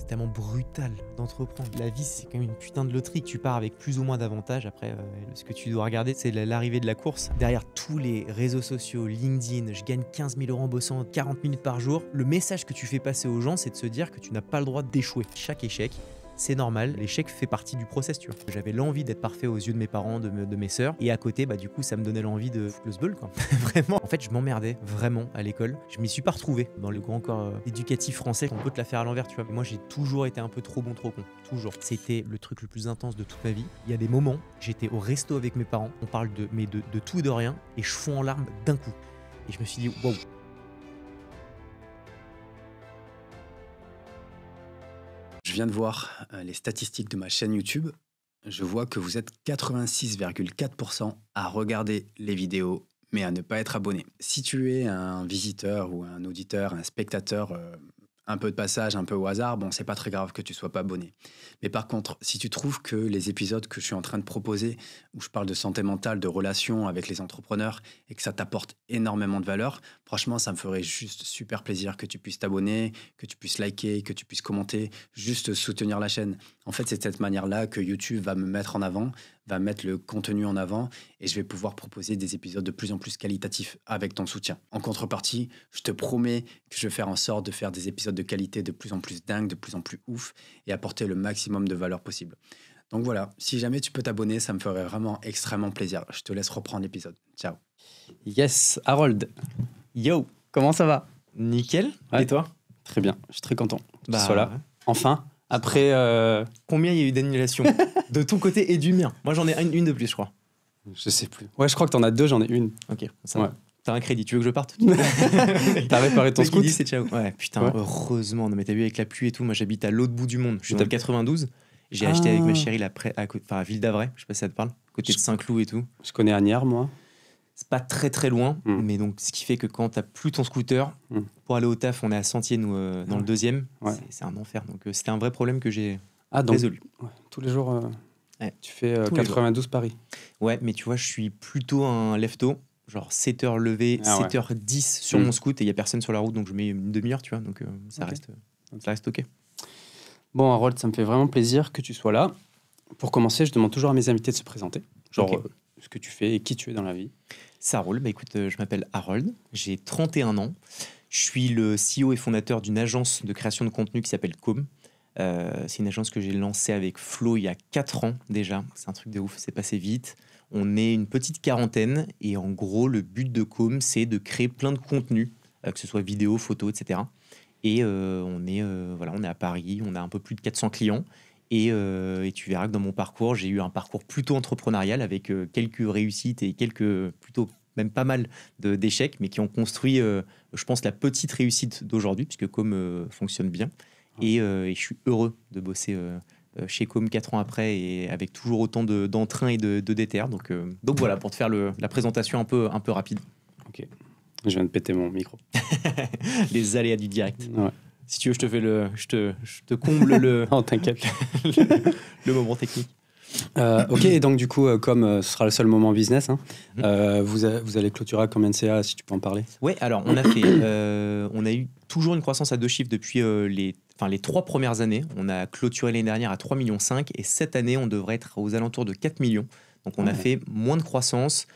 c'est tellement brutal d'entreprendre. La vie, c'est quand même une putain de loterie. Tu pars avec plus ou moins d'avantages. Après, ce que tu dois regarder, c'est l'arrivée de la course. Derrière tous les réseaux sociaux, LinkedIn, je gagne 15 000 € en bossant 40 minutes par jour. Le message que tu fais passer aux gens, c'est de se dire que tu n'as pas le droit d'échouer. Chaque échec, c'est normal, l'échec fait partie du process, tu vois. J'avais l'envie d'être parfait aux yeux de mes parents, de mes sœurs, et à côté, du coup, ça me donnait l'envie de foutre le sbeul, quoi. Vraiment. En fait, je m'emmerdais vraiment à l'école. Je m'y suis pas retrouvé dans le grand corps éducatif français. On peut te la faire à l'envers, tu vois. Moi, j'ai toujours été un peu trop bon, trop con. Toujours. C'était le truc le plus intense de toute ma vie. Il y a des moments, j'étais au resto avec mes parents, on parle de tout et de rien, et je fonds en larmes d'un coup. Et je me suis dit, wow. Je viens de voir les statistiques de ma chaîne YouTube. Je vois que vous êtes 86,4% à regarder les vidéos, mais à ne pas être abonné. Si tu es un visiteur ou un auditeur, un spectateur, un peu de passage, un peu au hasard, bon, c'est pas très grave que tu sois pas abonné. Mais par contre, si tu trouves que les épisodes que je suis en train de proposer, où je parle de santé mentale, de relations avec les entrepreneurs, et que ça t'apporte énormément de valeur, franchement, ça me ferait juste super plaisir que tu puisses t'abonner, que tu puisses liker, que tu puisses commenter, juste soutenir la chaîne. En fait, c'est de cette manière-là que YouTube va me mettre en avant, va mettre le contenu en avant, et je vais pouvoir proposer des épisodes de plus en plus qualitatifs avec ton soutien. En contrepartie, je te promets que je vais faire en sorte de faire des épisodes de qualité de plus en plus dingues, de plus en plus ouf, et apporter le maximum de valeur possible. Donc voilà, si jamais tu peux t'abonner, ça me ferait vraiment extrêmement plaisir. Je te laisse reprendre l'épisode. Ciao. Yes, Harold. Yo, comment ça va? Nickel. Ouais. Et toi? Très bien, je suis très content que tu sois Ouais. là. Enfin, après... Combien il y a eu d'annulations de ton côté et du mien? Moi, j'en ai une de plus, je crois. Je sais plus. Ouais, je crois que t'en as deux, j'en ai une. Ok, ça Ouais. va. T'as un crédit, tu veux que je parte? T'as réparé ton Le mec, il scoot? dit, c'est ciao. Ouais, putain, Ouais. heureusement. Non, mais t'as vu avec la pluie et tout, moi j'habite à l'autre bout du monde. Je suis dans le 92. J'ai Ah. acheté avec ma chérie à Ville d'Avray, je sais pas si ça te parle, côté de Saint-Cloud et tout. Je connais Agnières, moi. C'est pas très très loin, Mm. mais donc ce qui fait que quand t'as plus ton scooter, Mm. pour aller au taf, on est à Sentier, nous, dans le deuxième. Ouais. C'est un enfer. Donc c'était un vrai problème que j'ai Ah, donc résolu. ouais, tous les jours, Ouais. tu fais Tous les 92 Paris. Ouais, mais tu vois, je suis plutôt un lève-tôt. Genre 7h levé, Ah ouais. 7h10 sur mon scoot et il n'y a personne sur la route, donc je mets une demi-heure, tu vois, donc ça Ok. reste ok. Bon, Harold, ça me fait vraiment plaisir que tu sois là. Pour commencer, je demande toujours à mes invités de se présenter. Genre, Ok. ce que tu fais et qui tu es dans la vie. Ça roule. Bah écoute, je m'appelle Harold, j'ai 31 ans. Je suis le CEO et fondateur d'une agence de création de contenu qui s'appelle Com. C'est une agence que j'ai lancée avec Flo il y a 4 ans déjà. C'est un truc de ouf, c'est passé vite. On est une petite quarantaine et en gros, le but de Com, c'est de créer plein de contenus, que ce soit vidéo, photo, etc. Et on est à Paris, on a un peu plus de 400 clients. Et tu verras que dans mon parcours, j'ai eu un parcours plutôt entrepreneurial avec quelques réussites et quelques, plutôt même pas mal d'échecs, mais qui ont construit, je pense, la petite réussite d'aujourd'hui, puisque Com fonctionne bien. Et je suis heureux de bosser chez Com 4 ans après et avec toujours autant d'entrain et de déter. Donc voilà, pour te faire la présentation un peu rapide. Ok. Je viens de péter mon micro. Les aléas du direct. Ouais. Si tu veux, je te comble Non, t'inquiète. le moment technique. Ok, et donc du coup, comme ce sera le seul moment business, hein, vous allez clôturer à combien de CA, si tu peux en parler? Ouais, alors on a eu toujours une croissance à 2 chiffres depuis les 3 premières années. On a clôturé l'année dernière à 3,5 millions et cette année, on devrait être aux alentours de 4 millions. Donc on a fait moins de croissance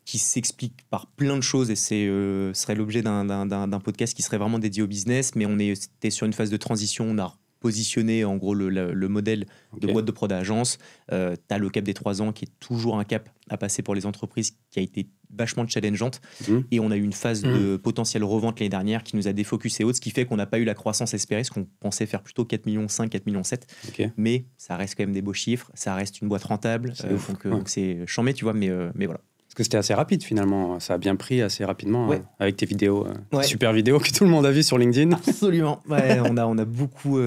qui s'explique par plein de choses et ce serait l'objet d'un podcast qui serait vraiment dédié au business, mais on était sur une phase de transition, on a positionné en gros le modèle de boîte de prod à agence. Tu as le cap des 3 ans qui est toujours un cap à passer pour les entreprises qui a été vachement challengeante et on a eu une phase de potentielle revente l'année dernière qui nous a défocusé haute, ce qui fait qu'on n'a pas eu la croissance espérée, ce qu'on pensait faire plutôt 4,5 millions, 4,7 millions. Mais ça reste quand même des beaux chiffres, ça reste une boîte rentable, donc c'est chambé, tu vois, mais voilà. Parce que c'était assez rapide finalement, ça a bien pris assez rapidement avec tes vidéos, Ouais. super vidéos que tout le monde a vues sur LinkedIn. Absolument. Ouais, on a beaucoup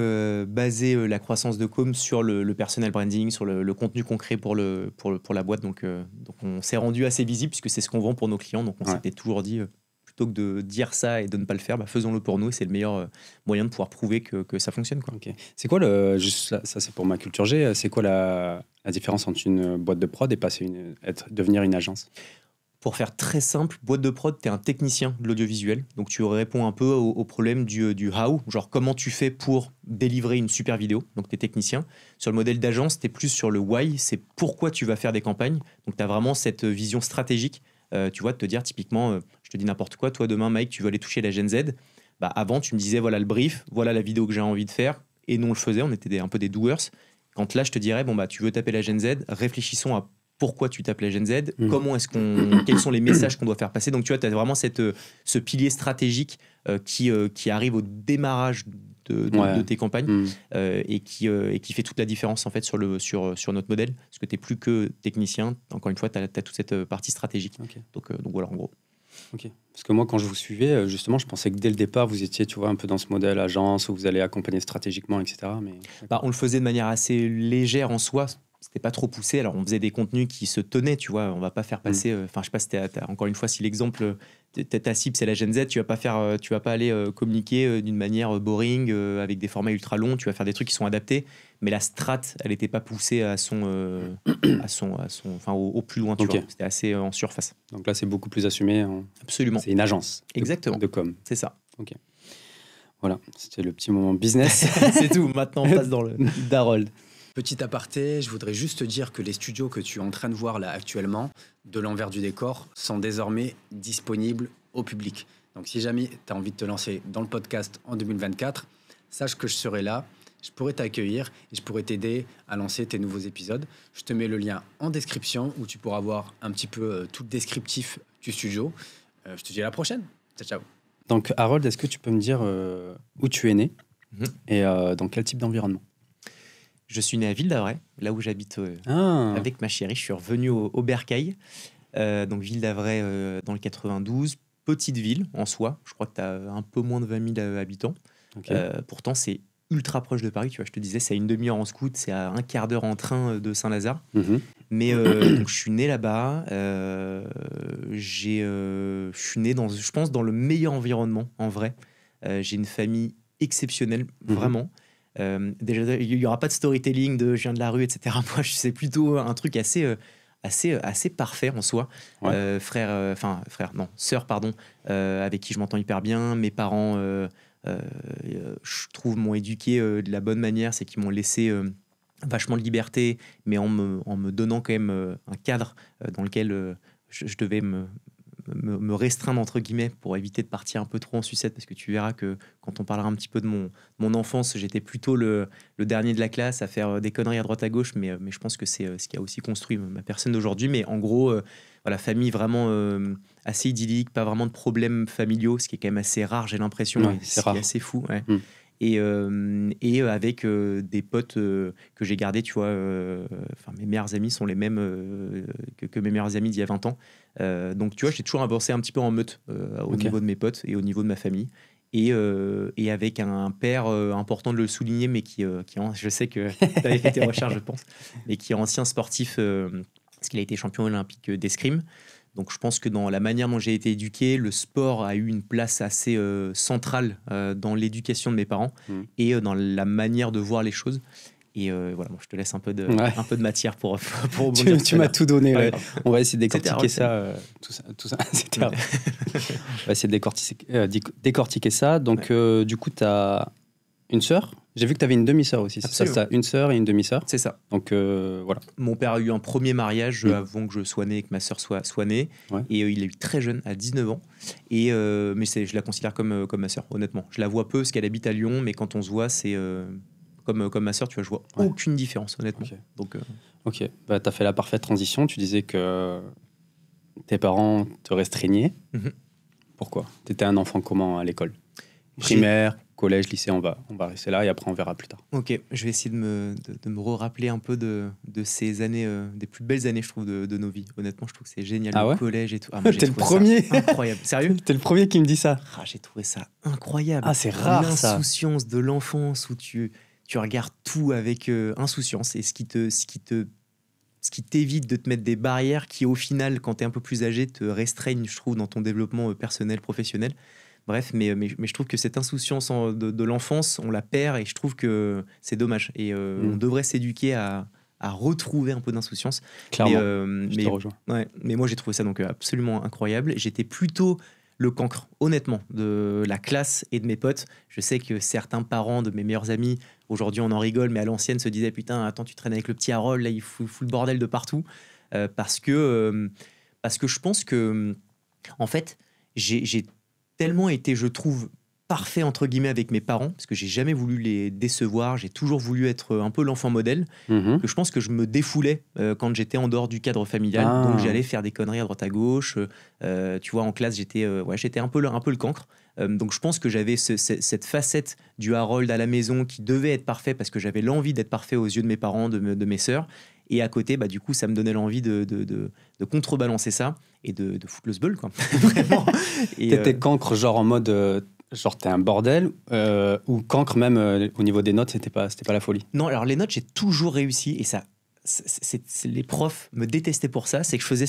basé la croissance de Com sur le personal branding, sur le contenu qu'on crée pour la boîte. Donc on s'est rendu assez visible puisque c'est ce qu'on vend pour nos clients. Donc on s'était toujours dit, plutôt que de dire ça et de ne pas le faire, faisons-le pour nous. Et c'est le meilleur moyen de pouvoir prouver que ça fonctionne, quoi. Okay. C'est quoi juste ça c'est pour ma culture G, c'est quoi la différence entre une boîte de prod et devenir une agence? Pour faire très simple, boîte de prod, tu es un technicien de l'audiovisuel. Donc tu réponds un peu au problème du how, genre comment tu fais pour délivrer une super vidéo. Donc tu es technicien. Sur le modèle d'agence, tu es plus sur le why, c'est pourquoi tu vas faire des campagnes. Donc tu as vraiment cette vision stratégique, tu vois, de te dire typiquement, je te dis n'importe quoi, toi demain Mike, tu veux aller toucher la Gen Z. Bah, avant, tu me disais voilà le brief, voilà la vidéo que j'ai envie de faire. Et nous on le faisait, on était un peu des doers. Quand là, je te dirais, bon bah tu veux taper la Gen Z, réfléchissons à pourquoi tu tapes la Gen Z, quels sont les messages qu'on doit faire passer. Donc tu vois, tu as vraiment ce pilier stratégique qui arrive au démarrage de tes campagnes et qui fait toute la différence en fait sur notre modèle, parce que tu n'es plus que technicien, encore une fois, tu as toute cette partie stratégique. Okay. Donc voilà, en gros. Ok. Parce que moi, quand je vous suivais, justement, je pensais que dès le départ, vous étiez, tu vois, un peu dans ce modèle agence où vous allez accompagner stratégiquement, etc. Mais... on le faisait de manière assez légère en soi. C'était pas trop poussé. Alors, on faisait des contenus qui se tenaient, tu vois. On va pas faire passer. Enfin, je sais pas si encore une fois, si l'exemple, ta cible, c'est la Gen Z, tu vas pas aller communiquer d'une manière boring avec des formats ultra longs. Tu vas faire des trucs qui sont adaptés. Mais la strat, elle n'était pas poussée au plus loin, tu vois. C'était assez en surface. Donc là, c'est beaucoup plus assumé. Absolument. C'est une agence. Exactement. De com. C'est ça. Ok. Voilà, c'était le petit moment business. C'est tout. Maintenant, on passe dans le d'Harold. Petit aparté, je voudrais juste te dire que les studios que tu es en train de voir là actuellement, de l'envers du décor, sont désormais disponibles au public. Donc si jamais tu as envie de te lancer dans le podcast en 2024, sache que je serai là, je pourrais t'accueillir et je pourrais t'aider à lancer tes nouveaux épisodes. Je te mets le lien en description où tu pourras voir un petit peu tout le descriptif du studio. Je te dis à la prochaine. Ciao, ciao. Donc Harold, est-ce que tu peux me dire où tu es né et dans quel type d'environnement? Je suis né à Ville d'Avray, là où j'habite avec ma chérie. Je suis revenu au Bercail, donc Ville d'Avray dans le 92. Petite ville en soi, je crois que tu as un peu moins de 20 000 habitants. Okay. Pourtant, c'est ultra proche de Paris. Tu vois, je te disais, c'est à une demi-heure en scoot, c'est à un quart d'heure en train de Saint-Lazare. Mais donc, je suis né là-bas. Je suis né, je pense, dans le meilleur environnement, en vrai. J'ai une famille exceptionnelle, vraiment. Déjà, il n'y aura pas de storytelling de je viens de la rue, etc. Moi, c'est plutôt un truc assez parfait en soi. Sœur, pardon, avec qui je m'entends hyper bien. Mes parents, je trouve, m'ont éduqué de la bonne manière, c'est qu'ils m'ont laissé vachement de liberté, mais en me donnant quand même un cadre dans lequel je devais me restreindre entre guillemets pour éviter de partir un peu trop en sucette, parce que tu verras que quand on parlera un petit peu de mon enfance, j'étais plutôt le dernier de la classe à faire des conneries à droite à gauche, mais je pense que c'est ce qui a aussi construit ma personne d'aujourd'hui. Mais en gros, voilà, famille vraiment assez idyllique, pas vraiment de problèmes familiaux, ce qui est quand même assez rare, j'ai l'impression, c'est rare. Qui est assez fou. Et avec des potes que j'ai gardés, tu vois, mes meilleurs amis sont les mêmes que mes meilleurs amis d'il y a 20 ans. Donc, tu vois, j'ai toujours avancé un petit peu en meute au niveau de mes potes et au niveau de ma famille. Et avec un père, important de le souligner, mais qui je sais que tu avais fait tes recherches, je pense, mais qui est ancien sportif, parce qu'il a été champion olympique d'escrime. Donc je pense que dans la manière dont j'ai été éduqué, le sport a eu une place assez centrale dans l'éducation de mes parents et dans la manière de voir les choses. Et voilà, je te laisse un peu de matière pour rebondir. Tu m'as tout donné. Ouais. On va essayer de décortiquer ça. Tout ça. On va essayer de décortiquer ça. Donc du coup, tu as une sœur. J'ai vu que tu avais une demi-sœur aussi. C'est ça, une sœur et une demi-sœur. C'est ça. Donc voilà. Mon père a eu un premier mariage avant que je sois né et que ma sœur soit née. Et il a eu très jeune, à 19 ans. Mais je la considère comme ma sœur, honnêtement. Je la vois peu parce qu'elle habite à Lyon, mais quand on se voit, c'est comme ma sœur, tu vois, je vois aucune différence, honnêtement. Okay. Donc, ok, tu as fait la parfaite transition. Tu disais que tes parents te restreignaient. Pourquoi? Tu étais un enfant comment à l'école? Primaire, collège, lycée, on va rester là et après on verra plus tard. Ok, je vais essayer de me rappeler un peu de ces années, des plus belles années, je trouve, de nos vies. Honnêtement, je trouve que c'est génial, le collège et tout. T'es le premier. Incroyable. Sérieux? T'es le premier qui me dit ça. J'ai trouvé ça incroyable. C'est rare, ça. L'insouciance de l'enfance où tu regardes tout avec insouciance et ce qui t'évite de te mettre des barrières qui, au final, quand t'es un peu plus âgé, te restreignent, je trouve, dans ton développement personnel, professionnel. Bref, mais je trouve que cette insouciance de l'enfance, on la perd et je trouve que c'est dommage. Et on devrait s'éduquer à à retrouver un peu d'insouciance. Clairement, je te rejoins. Ouais, mais moi, j'ai trouvé ça donc absolument incroyable. J'étais plutôt le cancre, honnêtement, de la classe et de mes potes. Je sais que certains parents de mes meilleurs amis, aujourd'hui on en rigole, mais à l'ancienne se disaient putain, attends, tu traînes avec le petit Harold, là il fout le bordel de partout. Parce que je pense que, en fait, j'ai tellement été, je trouve, parfait entre guillemets avec mes parents, parce que j'ai jamais voulu les décevoir, j'ai toujours voulu être un peu l'enfant modèle, que je pense que je me défoulais quand j'étais en dehors du cadre familial, donc j'allais faire des conneries à droite à gauche, tu vois, en classe j'étais un peu le cancre, donc je pense que j'avais cette facette du Harold à la maison qui devait être parfait parce que j'avais l'envie d'être parfait aux yeux de mes parents, de mes sœurs, et à côté, du coup, ça me donnait l'envie de contrebalancer ça et de foutre le sbeul, quoi. Vraiment. T'étais cancre genre en mode genre t'es un bordel, ou cancre même au niveau des notes, c'était pas la folie? Non, alors les notes, j'ai toujours réussi, et ça, les profs me détestaient pour ça, c'est que je faisais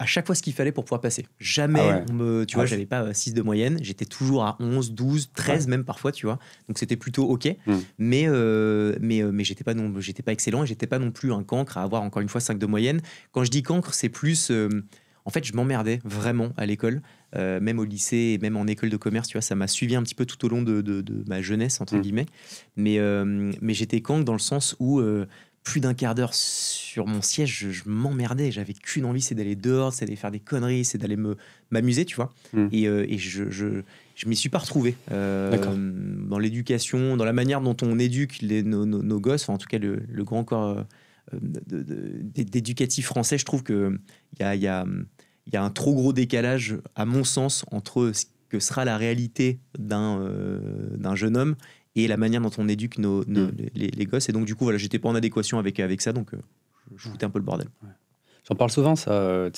à chaque fois ce qu'il fallait pour pouvoir passer. Jamais, tu vois, j'avais pas 6 de moyenne, j'étais toujours à 11, 12, 13 même parfois, tu vois. Donc c'était plutôt OK, mais j'étais pas excellent, et j'étais pas non plus un cancre à avoir encore une fois 5 de moyenne. Quand je dis cancre, c'est plus en fait, je m'emmerdais vraiment à l'école, même au lycée et même en école de commerce, tu vois, ça m'a suivi un petit peu tout au long de ma jeunesse, entre guillemets. Mais j'étais cancre dans le sens où plus d'un quart d'heure sur mon siège, je m'emmerdais. J'avais qu'une envie, c'est d'aller dehors, c'est d'aller faire des conneries, c'est d'aller m'amuser, tu vois. Et je m'y suis pas retrouvé dans l'éducation, dans la manière dont on éduque nos gosses, enfin, en tout cas le grand corps d'éducatif français. Je trouve qu'il y a un trop gros décalage, à mon sens, entre ce que sera la réalité d'un jeune homme et la manière dont on éduque les gosses. Et donc, du coup, voilà, j'étais pas en adéquation avec ça, donc je foutais un peu le bordel. Ouais. J'en parle souvent, ça.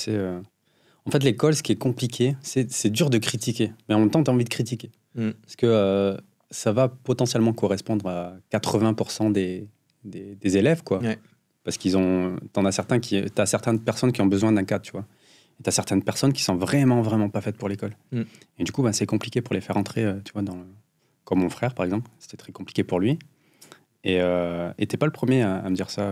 En fait, l'école, ce qui est compliqué, c'est dur de critiquer, mais en même temps, tu as envie de critiquer. Parce que ça va potentiellement correspondre à 80% des élèves, quoi. Ouais. Parce t'as certaines personnes qui ont besoin d'un cadre, tu vois. Et t'as certaines personnes qui sont vraiment, vraiment pas faites pour l'école. Et du coup, c'est compliqué pour les faire entrer, tu vois, comme mon frère, par exemple. C'était très compliqué pour lui. Et t'es pas le premier à me dire ça.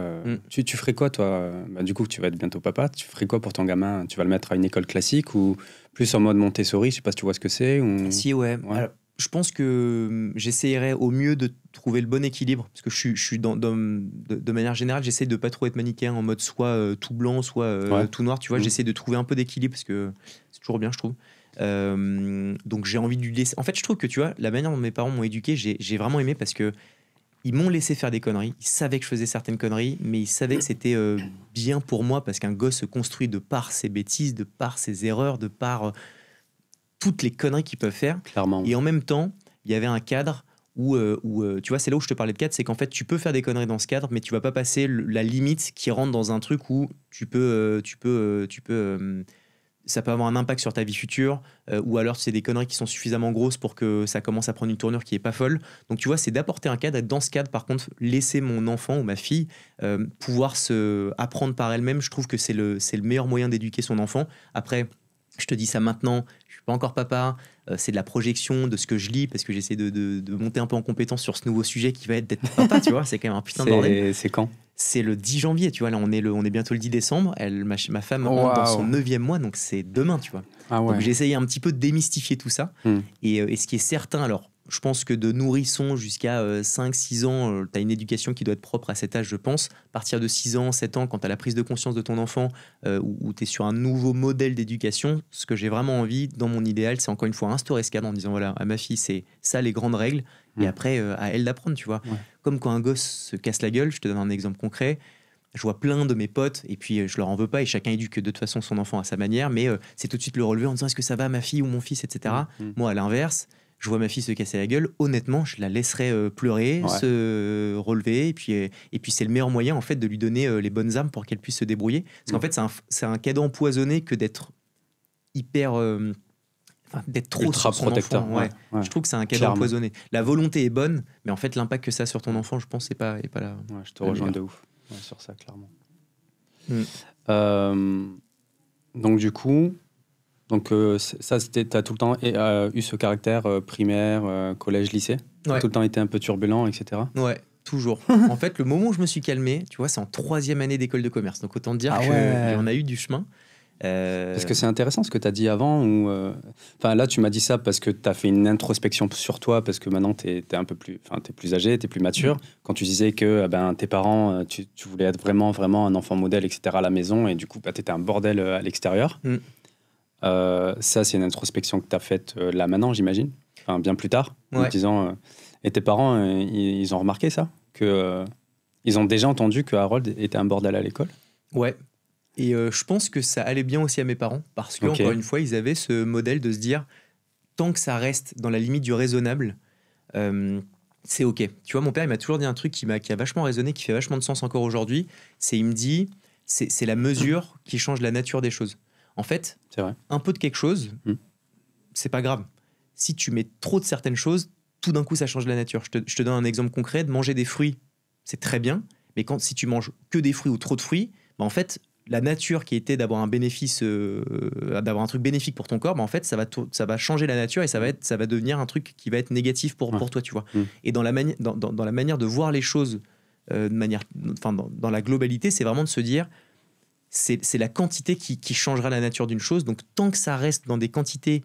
Tu ferais quoi, toi? Du coup, tu vas être bientôt papa. Tu ferais quoi pour ton gamin? Tu vas le mettre à une école classique ou plus en mode Montessori? Je sais pas si tu vois ce que c'est. Ou... Si, ouais. Alors, je pense que j'essayerais au mieux de trouver le bon équilibre, parce que je suis de manière générale, j'essaie de pas trop être manichéen en mode soit tout blanc, soit tout noir, tu vois. J'essaie de trouver un peu d'équilibre, parce que c'est toujours bien, je trouve. Donc j'ai envie de lui laisser. En fait, je trouve que, tu vois, la manière dont mes parents m'ont éduqué, j'ai vraiment aimé, parce que ils m'ont laissé faire des conneries. Ils savaient que je faisais certaines conneries, mais ils savaient que c'était bien pour moi, parce qu'un gosse se construit de par ses bêtises, de par ses erreurs, de par toutes les conneries qu'ils peuvent faire. Clairement. Et en même temps, il y avait un cadre où tu vois, c'est là où je te parlais de cadre, c'est qu'en fait, tu peux faire des conneries dans ce cadre, mais tu vas pas passer la limite qui rentre dans un truc où ça peut avoir un impact sur ta vie future, ou alors c'est des conneries qui sont suffisamment grosses pour que ça commence à prendre une tournure qui est pas folle. Donc tu vois, c'est d'apporter un cadre, et dans ce cadre, par contre, laisser mon enfant ou ma fille pouvoir se apprendre par elle-même. Je trouve que c'est le meilleur moyen d'éduquer son enfant. Après, je te dis ça maintenant, je suis pas encore papa, c'est de la projection de ce que je lis, parce que j'essaie de monter un peu en compétence sur ce nouveau sujet qui va être d'être papa, tu vois, c'est quand même un putain de bordel. C'est quand? C'est le 10 janvier, tu vois, là on est bientôt le 10 décembre, ma femme entre dans son 9e mois, donc c'est demain, tu vois. Donc j'ai essayé un petit peu de démystifier tout ça, et ce qui est certain, alors je pense que de nourrisson jusqu'à 5-6 ans, tu as une éducation qui doit être propre à cet âge, je pense. À partir de 6 ans, 7 ans, quand tu as la prise de conscience de ton enfant, où tu es sur un nouveau modèle d'éducation, ce que j'ai vraiment envie, dans mon idéal, c'est encore une fois instaurer ce cadre en disant, voilà, à ma fille, c'est ça les grandes règles, et après, à elle d'apprendre, tu vois. Comme quand un gosse se casse la gueule, je te donne un exemple concret, je vois plein de mes potes, et puis je leur en veux pas, et chacun éduque de toute façon son enfant à sa manière, mais c'est tout de suite le relever en disant, est-ce que ça va ma fille ou mon fils, etc. Moi, à l'inverse, je vois ma fille se casser la gueule, honnêtement, je la laisserai pleurer, se relever, et puis c'est le meilleur moyen en fait de lui donner les bonnes armes pour qu'elle puisse se débrouiller. Parce qu'en fait, c'est un cadeau empoisonné que d'être hyper, d'être trop ultra sur son protecteur. enfant. Je trouve que c'est un cadeau empoisonné. La volonté est bonne, mais en fait, l'impact que ça a sur ton enfant, je pense, est pas là. Je te rejoins de ouf sur ça, clairement. Donc du coup. Donc ça, t'as tout le temps eu ce caractère primaire, collège, lycée. Tout le temps été un peu turbulent, etc. Ouais. toujours. En fait, le moment où je me suis calmé, tu vois, c'est en 3e année d'école de commerce. Donc autant te dire qu'on a eu du chemin. Parce que c'est intéressant ce que tu as dit avant. Là, tu m'as dit ça parce que tu as fait une introspection sur toi, parce que maintenant, tu es un peu plus, t'es plus âgé, tu es plus mature. Quand tu disais que tes parents, tu voulais être vraiment, vraiment un enfant modèle, etc. à la maison, et du coup, tu étais un bordel à l'extérieur. Ça, c'est une introspection que tu as faite là maintenant, j'imagine. Enfin, bien plus tard, en te disant... et tes parents, ils ont remarqué ça ils ont déjà entendu que Harold était un bordel à l'école? Ouais. Et je pense que ça allait bien aussi à mes parents, parce que encore une fois, ils avaient ce modèle de se dire, tant que ça reste dans la limite du raisonnable, c'est OK. Tu vois, mon père, il m'a toujours dit un truc qui a vachement résonné, qui fait vachement de sens encore aujourd'hui. Il me dit, c'est la mesure qui change la nature des choses. En fait, c'est vrai. Un peu de quelque chose, c'est pas grave. Si tu mets trop de certaines choses, tout d'un coup, ça change la nature. Je te donne un exemple concret. De manger des fruits, c'est très bien. Mais si tu manges que des fruits ou trop de fruits, en fait, la nature qui était d'avoir un bénéfice, d'avoir un truc bénéfique pour ton corps, en fait, ça va changer la nature et ça va devenir un truc qui va être négatif pour toi, tu vois. Et dans la manière de voir les choses, dans la globalité, c'est vraiment de se dire, c'est la quantité qui changera la nature d'une chose. Donc, tant que ça reste dans des quantités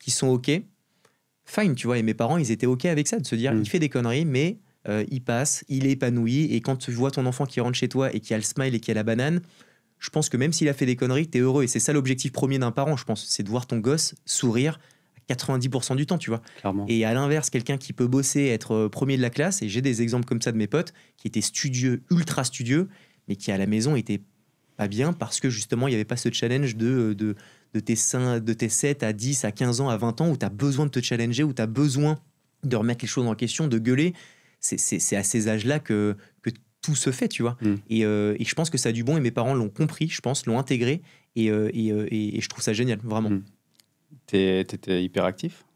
qui sont OK, fine, tu vois. Et mes parents, ils étaient OK avec ça, de se dire, il fait des conneries, mais il passe, il est épanoui. Et quand tu vois ton enfant qui rentre chez toi et qui a le smile et qui a la banane, je pense que même s'il a fait des conneries, t'es heureux. Et c'est ça l'objectif premier d'un parent, je pense. C'est de voir ton gosse sourire à 90% du temps, tu vois. Clairement. Et à l'inverse, quelqu'un qui peut bosser, être premier de la classe, et j'ai des exemples comme ça de mes potes, qui étaient studieux, ultra studieux, mais qui à la maison étaient pas bien parce que justement, il n'y avait pas ce challenge de tes 7 à 10, à 15 ans, à 20 ans, où tu as besoin de te challenger, où tu as besoin de remettre les choses en question, de gueuler. C'est à ces âges-là que tout se fait, tu vois. Et je pense que ça a du bon, et mes parents l'ont compris, je pense, l'ont intégré, et je trouve ça génial, vraiment. T'étais hyperactif?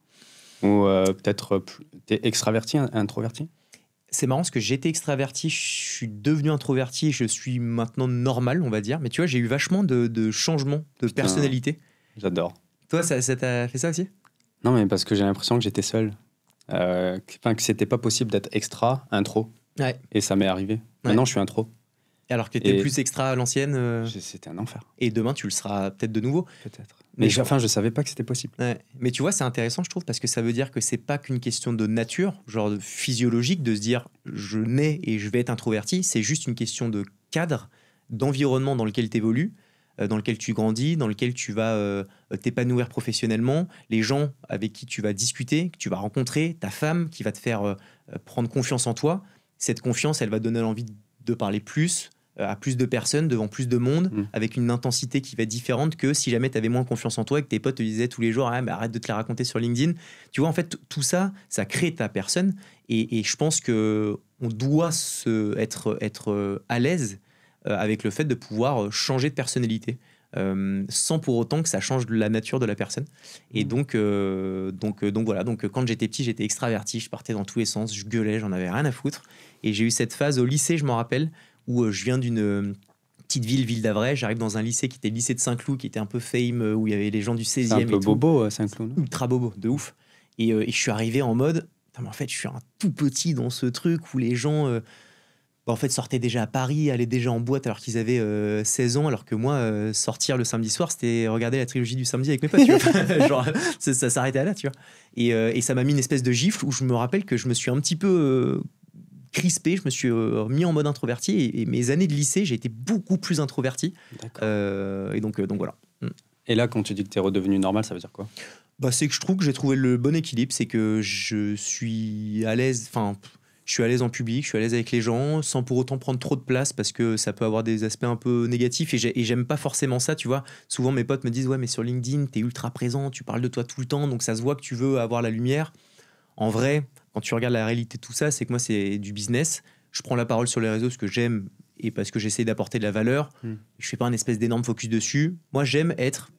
Ou peut-être t'es extraverti, introverti? C'est marrant parce que j'étais extraverti, je suis devenu introverti, je suis maintenant normal, on va dire. Mais tu vois, j'ai eu vachement de changements de personnalité. J'adore. Toi, ça t'a fait ça aussi? Non, mais parce que j'ai l'impression que j'étais seul. Que c'était pas possible d'être extra, intro. Ouais. Et ça m'est arrivé. Maintenant, je suis intro. Alors que t'es plus extra à l'ancienne. C'était un enfer. Et demain, tu le seras peut-être de nouveau. Peut-être. Mais je savais pas que c'était possible. Ouais. Mais tu vois, c'est intéressant, je trouve, parce que ça veut dire que c'est pas qu'une question de nature, genre physiologique, de se dire je nais et je vais être introverti. C'est juste une question de cadre, d'environnement dans lequel tu évolues, dans lequel tu grandis, dans lequel tu vas t'épanouir professionnellement, les gens avec qui tu vas discuter, que tu vas rencontrer, ta femme qui va te faire prendre confiance en toi. Cette confiance, elle va donner l'envie de parler plus, à plus de personnes, devant plus de monde, avec une intensité qui va être différente que si jamais tu avais moins confiance en toi et que tes potes te disaient tous les jours mais arrête de te la raconter sur LinkedIn. Tu vois, en fait, tout ça, ça crée ta personne, et je pense qu'on doit être à l'aise avec le fait de pouvoir changer de personnalité, sans pour autant que ça change la nature de la personne. Et donc voilà, donc quand j'étais petit, j'étais extraverti, je partais dans tous les sens, je gueulais, j'en avais rien à foutre. Et j'ai eu cette phase au lycée, je m'en rappelle, où je viens d'une petite ville d'Avray, j'arrive dans un lycée qui était le lycée de Saint-Cloud, qui était un peu fame, où il y avait les gens du 16e. C'est un peu bobo, Saint-Cloud. Ultra bobo, de ouf. Et je suis arrivé en mode, mais en fait, je suis un tout petit dans ce truc où les gens en fait, sortaient déjà à Paris, allaient déjà en boîte alors qu'ils avaient 16 ans, alors que moi, sortir le samedi soir, c'était regarder la trilogie du samedi avec mes potes. Tu vois. Genre, ça s'arrêtait à là, tu vois. Et ça m'a mis une espèce de gifle où je me rappelle que je me suis un petit peu crispé, je me suis mis en mode introverti, et mes années de lycée, j'ai été beaucoup plus introverti. Et donc voilà. Et là, quand tu dis que tu es redevenu normal, ça veut dire quoi? C'est que je trouve que j'ai trouvé le bon équilibre, c'est que je suis à l'aise, je suis à l'aise en public, je suis à l'aise avec les gens, sans pour autant prendre trop de place, parce que ça peut avoir des aspects un peu négatifs, et j'aime pas forcément ça, tu vois. Souvent, mes potes me disent « Ouais, mais sur LinkedIn, t'es ultra présent, tu parles de toi tout le temps, donc ça se voit que tu veux avoir la lumière. » En vrai, quand tu regardes la réalité de tout ça, c'est que moi, c'est du business. Je prends la parole sur les réseaux parce que j'aime et parce que j'essaie d'apporter de la valeur. Je fais pas un espèce d'énorme focus dessus. Moi, j'aime être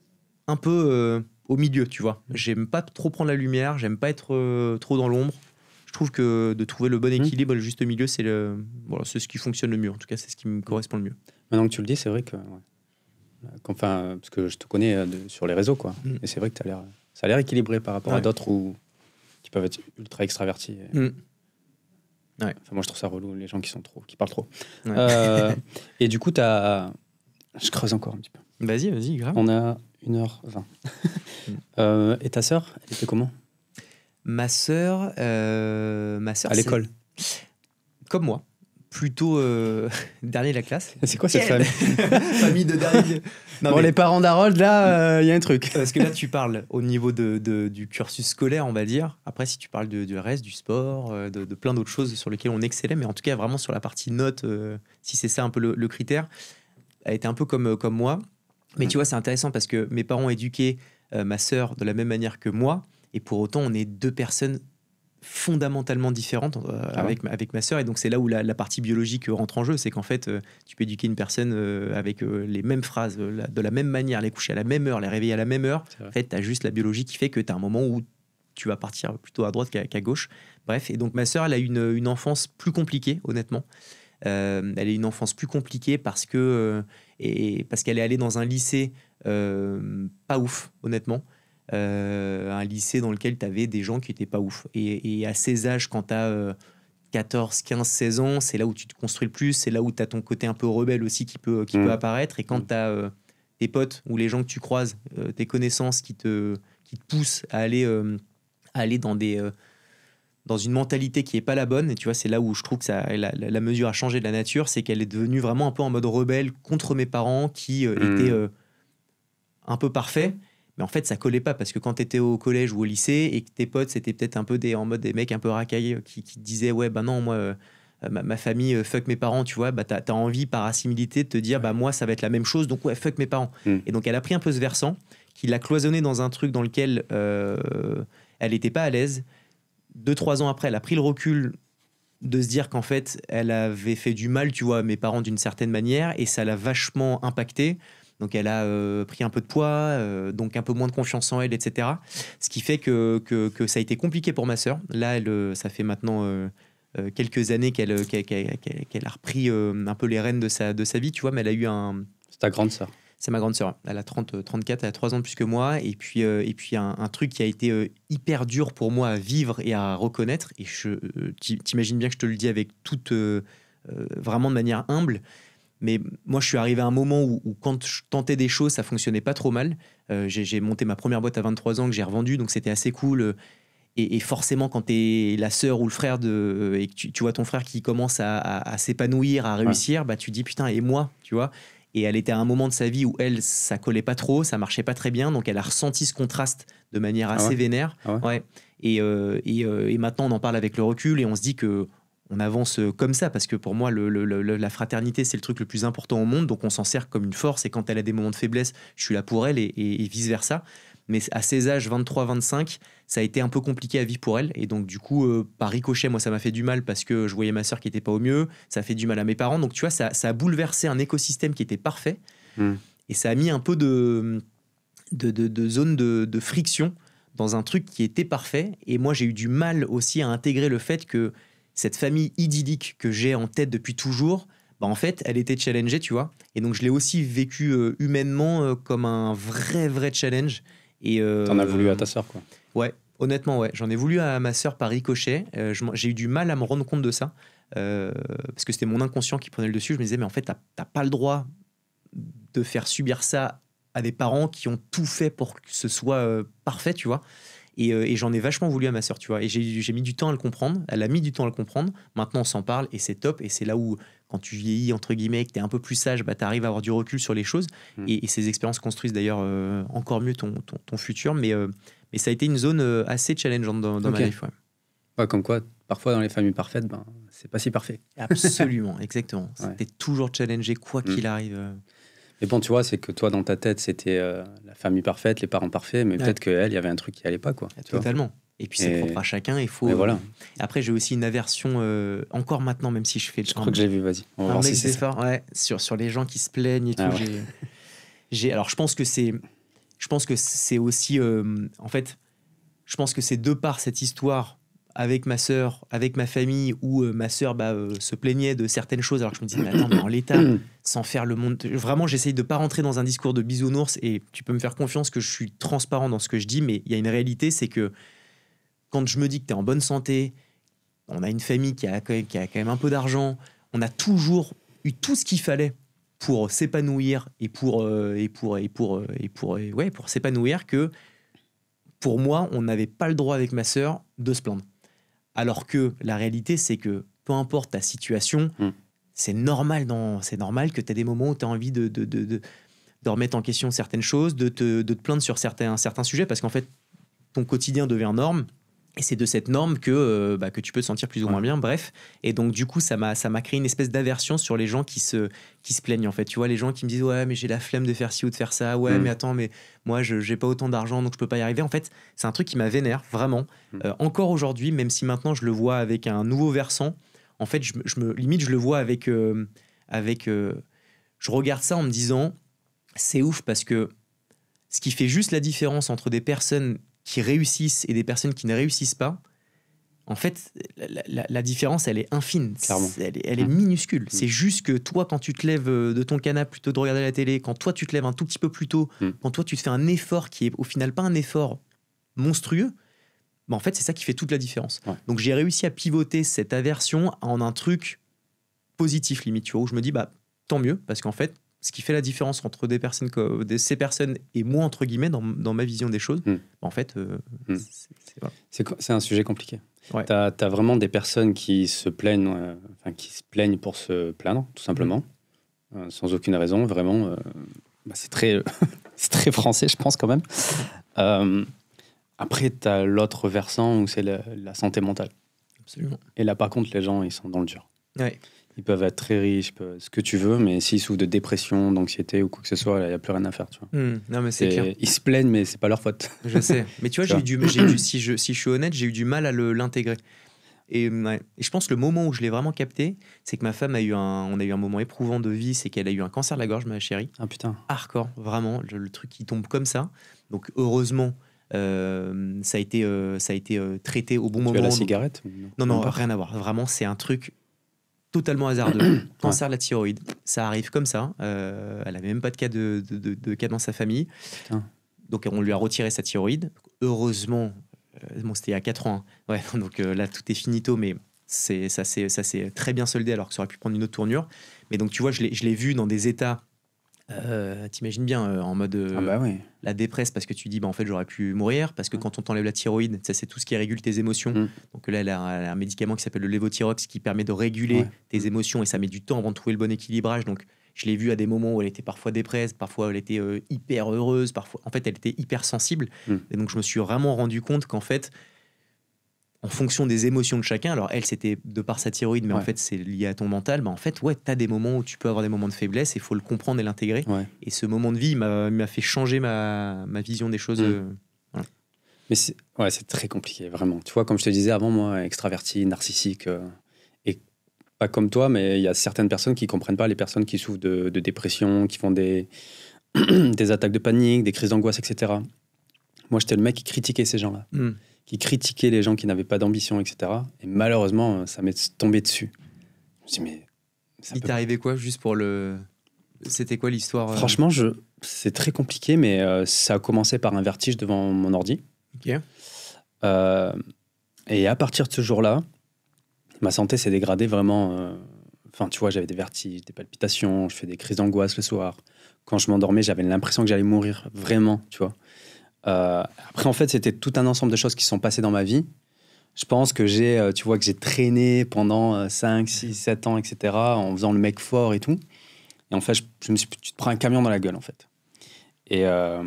un peu au milieu, tu vois. J'aime pas trop prendre la lumière, j'aime pas être trop dans l'ombre. Je trouve que de trouver le bon équilibre, le juste milieu, c'est ce qui fonctionne le mieux. En tout cas, c'est ce qui me correspond le mieux. Maintenant que tu le dis, c'est vrai que... parce que je te connais sur les réseaux, quoi. Et c'est vrai que ça a l'air équilibré par rapport à d'autres qui peuvent être ultra extravertis. Ouais. Enfin, moi, je trouve ça relou, les gens qui parlent trop. Ouais. Et du coup, je creuse encore un petit peu. Vas-y, grave. On a 1h20. Et ta sœur, elle était comment? Ma sœur, à l'école. Comme moi. Plutôt dernier de la classe. C'est quoi cette famille? Famille de dernier. Non, bon, les parents d'Harold, là, il y a un truc. Parce que là, tu parles au niveau du cursus scolaire, on va dire. Après, si tu parles du reste, du sport, de plein d'autres choses sur lesquelles on excellait, mais en tout cas, vraiment sur la partie notes, si c'est ça un peu le critère, elle était un peu comme moi. Mais tu vois, c'est intéressant parce que mes parents ont éduqué ma sœur de la même manière que moi, et pour autant, on est deux personnes fondamentalement différentes avec ma sœur, et donc c'est là où la partie biologique rentre en jeu. C'est qu'en fait tu peux éduquer une personne avec les mêmes phrases, de la même manière, les coucher à la même heure, les réveiller à la même heure. En fait tu as juste la biologie qui fait que tu as un moment où tu vas partir plutôt à droite qu'à gauche. Bref, et donc ma sœur, elle a une enfance plus compliquée, honnêtement. Elle a une enfance plus compliquée parce qu'elle est allée dans un lycée pas ouf, honnêtement. Un lycée dans lequel tu avais des gens qui étaient pas ouf. Et à ces âges, quand tu as 14, 15, 16 ans, c'est là où tu te construis le plus, c'est là où tu as ton côté un peu rebelle aussi qui peut apparaître. Et quand tu as tes potes ou les gens que tu croises, tes connaissances qui te poussent à aller dans une mentalité qui est pas la bonne, et tu vois, c'est là où je trouve que la mesure a changé de la nature, c'est qu'elle est devenue vraiment un peu en mode rebelle contre mes parents qui étaient un peu parfaits. Mais en fait, ça collait pas parce que quand tu étais au collège ou au lycée et que tes potes, c'était peut-être un peu en mode des mecs un peu racailles qui te disaient ouais, bah non, moi, ma famille, fuck mes parents, tu vois, bah t'as envie par assimilité de te dire bah moi, ça va être la même chose, donc ouais, fuck mes parents. Et donc, elle a pris un peu ce versant, qui l'a cloisonné dans un truc dans lequel elle était pas à l'aise. 2-3 ans après, elle a pris le recul de se dire qu'en fait, elle avait fait du mal, tu vois, à mes parents d'une certaine manière, et ça l'a vachement impacté. Donc elle a pris un peu de poids, donc un peu moins de confiance en elle, etc. Ce qui fait que ça a été compliqué pour ma sœur. Là, ça fait maintenant quelques années qu'elle a repris un peu les rênes de sa vie, tu vois, mais elle a eu un... C'est ta grande sœur? C'est ma grande sœur. Elle a 34, elle a 3 ans de plus que moi. Et puis un truc qui a été hyper dur pour moi à vivre et à reconnaître, et t'imagines bien que je te le dis avec toute... vraiment de manière humble. Mais moi, je suis arrivé à un moment où quand je tentais des choses, ça fonctionnait pas trop mal. J'ai monté ma première boîte à 23 ans que j'ai revendue, donc c'était assez cool. Et forcément, quand tu es la sœur ou le frère et que tu vois ton frère qui commence à s'épanouir, à réussir, bah, tu te dis putain, et moi, tu vois. Et elle était à un moment de sa vie où elle, ça collait pas trop, ça marchait pas très bien, donc elle a ressenti ce contraste de manière assez vénère. Ouais. Et maintenant, on en parle avec le recul et on se dit que on avance comme ça, parce que pour moi la fraternité, c'est le truc le plus important au monde, donc on s'en sert comme une force, et quand elle a des moments de faiblesse, je suis là pour elle, et vice versa. Mais à ces âges 23-25, ça a été un peu compliqué à vivre pour elle, et donc du coup par ricochet, moi ça m'a fait du mal parce que je voyais ma sœur qui était pas au mieux, ça a fait du mal à mes parents, donc tu vois, ça a bouleversé un écosystème qui était parfait. Et ça a mis un peu de zone de friction dans un truc qui était parfait, et moi j'ai eu du mal aussi à intégrer le fait que cette famille idyllique que j'ai en tête depuis toujours, bah en fait, elle était challengée, tu vois. Et donc, je l'ai aussi vécu humainement comme un vrai challenge. T'en as voulu à ta sœur, quoi. Ouais, honnêtement, ouais. J'en ai voulu à ma sœur par ricochet. J'ai eu du mal à me rendre compte de ça. Parce que c'était mon inconscient qui prenait le dessus. Je me disais, mais en fait, t'as pas le droit de faire subir ça à des parents qui ont tout fait pour que ce soit parfait, tu vois. Et j'en ai vachement voulu à ma sœur, tu vois. Et j'ai mis du temps à le comprendre. Elle a mis du temps à le comprendre. Maintenant, on s'en parle et c'est top. Et c'est là où, quand tu vieillis, entre guillemets, que tu es un peu plus sage, bah, tu arrives à avoir du recul sur les choses. Et ces expériences construisent d'ailleurs encore mieux ton futur. Mais ça a été une zone assez challengeante dans ma vie. Ouais. Ouais, comme quoi, parfois, dans les familles parfaites, ben, c'est pas si parfait. Absolument, exactement. C'était toujours challengé, quoi qu'il arrive. Mais bon, tu vois, c'est que toi, dans ta tête, c'était la famille parfaite, les parents parfaits, mais peut-être qu'elle, il y avait un truc qui allait pas, quoi. Totalement. Et puis, c'est propre à chacun. Il faut. Voilà. Après, j'ai aussi une aversion, encore maintenant, même si je fais le. Je crois que j'ai vu, vas-y. On va voir si c'est ça. Ouais, sur les gens qui se plaignent et tout. Ouais. Alors, je pense que c'est aussi. En fait, je pense que c'est de par cette histoire avec ma sœur, avec ma famille, où ma sœur se plaignait de certaines choses, alors que je me disais, mais attends, mais en l'état, sans faire le monde... Vraiment, j'essaye de ne pas rentrer dans un discours de bisounours, et tu peux me faire confiance que je suis transparent dans ce que je dis, mais il y a une réalité, c'est que quand je me dis que tu es en bonne santé, on a une famille qui a quand même un peu d'argent. On a toujours eu tout ce qu'il fallait pour s'épanouir et pour s'épanouir, que pour moi, on n'avait pas le droit avec ma sœur de se plaindre. Alors que la réalité, c'est que peu importe ta situation, c'est normal que tu aies des moments où tu as envie de remettre en question certaines choses, de te plaindre sur certains sujets, parce qu'en fait, ton quotidien devient norme. Et c'est de cette norme que tu peux te sentir plus ou moins bien, bref. Et donc, du coup, ça m'a créé une espèce d'aversion sur les gens qui se plaignent, en fait. Tu vois, les gens qui me disent « Ouais, mais j'ai la flemme de faire ci ou de faire ça. Ouais, mais attends, mais moi, j'ai pas autant d'argent, donc je peux pas y arriver. » En fait, c'est un truc qui m'a vénère, vraiment. Encore aujourd'hui, même si maintenant, je le vois avec un nouveau versant, en fait, limite, je le vois avec... je regarde ça en me disant « C'est ouf, parce que ce qui fait juste la différence entre des personnes qui réussissent et des personnes qui ne réussissent pas, en fait, la différence, elle est infime. Elle est minuscule. C'est juste que toi, quand tu te lèves de ton canapé plutôt de regarder la télé, quand toi, tu te lèves un tout petit peu plus tôt, quand toi, tu te fais un effort qui est au final pas un effort monstrueux, en fait, c'est ça qui fait toute la différence. Ouais. Donc, j'ai réussi à pivoter cette aversion en un truc positif, limite, tu vois, où je me dis, tant mieux, parce qu'en fait, ce qui fait la différence entre ces personnes et moi, entre guillemets, dans ma vision des choses, en fait, voilà. C'est un sujet compliqué. Ouais. T'as vraiment des personnes qui se plaignent pour se plaindre, tout simplement, sans aucune raison, vraiment. C'est très français, je pense, quand même. Après, t'as l'autre versant où c'est la santé mentale. Absolument. Et là, par contre, les gens, ils sont dans le dur. Ouais. Ils peuvent être très riches, ce que tu veux, mais s'ils souffrent de dépression, d'anxiété ou quoi que ce soit, il n'y a plus rien à faire. Tu vois. Non, mais c'est clair. Ils se plaignent, mais c'est pas leur faute. Je sais. Mais tu vois, si je suis honnête, j'ai eu du mal à l'intégrer. Et je pense que le moment où je l'ai vraiment capté, c'est que ma femme on a eu un moment éprouvant de vie, c'est qu'elle a eu un cancer de la gorge, ma chérie. Ah putain. Hardcore, vraiment, le truc qui tombe comme ça. Donc heureusement, ça a été traité au bon moment. Tu as la cigarette Non, rien à voir. Vraiment, c'est un truc totalement hasardeux. Cancer de la thyroïde, ça arrive comme ça. Elle n'avait même pas de cas dans sa famille. Putain. Donc on lui a retiré sa thyroïde. Heureusement, c'était il y a 4 ans. Hein. Ouais, donc là, tout est finito, mais ça s'est très bien soldé, alors que ça aurait pu prendre une autre tournure. Mais donc, tu vois, je l'ai vu dans des états, t'imagines bien, en mode la dépresse, parce que tu dis, en fait, j'aurais pu mourir, parce que quand on t'enlève la thyroïde, ça, c'est tout ce qui régule tes émotions. Donc là, elle a un médicament qui s'appelle le Levothyrox, qui permet de réguler tes émotions, et ça met du temps avant de trouver le bon équilibrage. Donc, je l'ai vue à des moments où elle était parfois dépresse, parfois elle était hyper heureuse, parfois, en fait, elle était hyper sensible. Et donc, je me suis vraiment rendu compte qu'en fait, en fonction des émotions de chacun, alors elle, c'était de par sa thyroïde, mais en fait, c'est lié à ton mental, en fait, t'as des moments où tu peux avoir des moments de faiblesse, et il faut le comprendre et l'intégrer. Et ce moment de vie m'a fait changer ma vision des choses. Voilà. Mais c'est très compliqué, vraiment. Tu vois, comme je te disais avant, moi, extraverti, narcissique... et pas comme toi, mais il y a certaines personnes qui ne comprennent pas les personnes qui souffrent de dépression, qui font des attaques de panique, des crises d'angoisse, etc. Moi, j'étais le mec qui critiquait ces gens-là, qui critiquait les gens qui n'avaient pas d'ambition, etc. Et malheureusement, ça m'est tombé dessus. Je me dis, mais... Il t'est arrivé quoi, juste pour le... C'était quoi l'histoire Franchement, c'est très compliqué, mais ça a commencé par un vertige devant mon ordi. Ok. Et à partir de ce jour-là, ma santé s'est dégradée vraiment. Enfin, tu vois, j'avais des vertiges, des palpitations, je fais des crises d'angoisse le soir. Quand je m'endormais, j'avais l'impression que j'allais mourir, vraiment, tu vois. Après, en fait, c'était tout un ensemble de choses qui sont passées dans ma vie. Je pense que j'ai traîné pendant 5, 6, 7 ans, etc., en faisant le mec fort et tout. Et en fait, tu te prends un camion dans la gueule, en fait. Et là,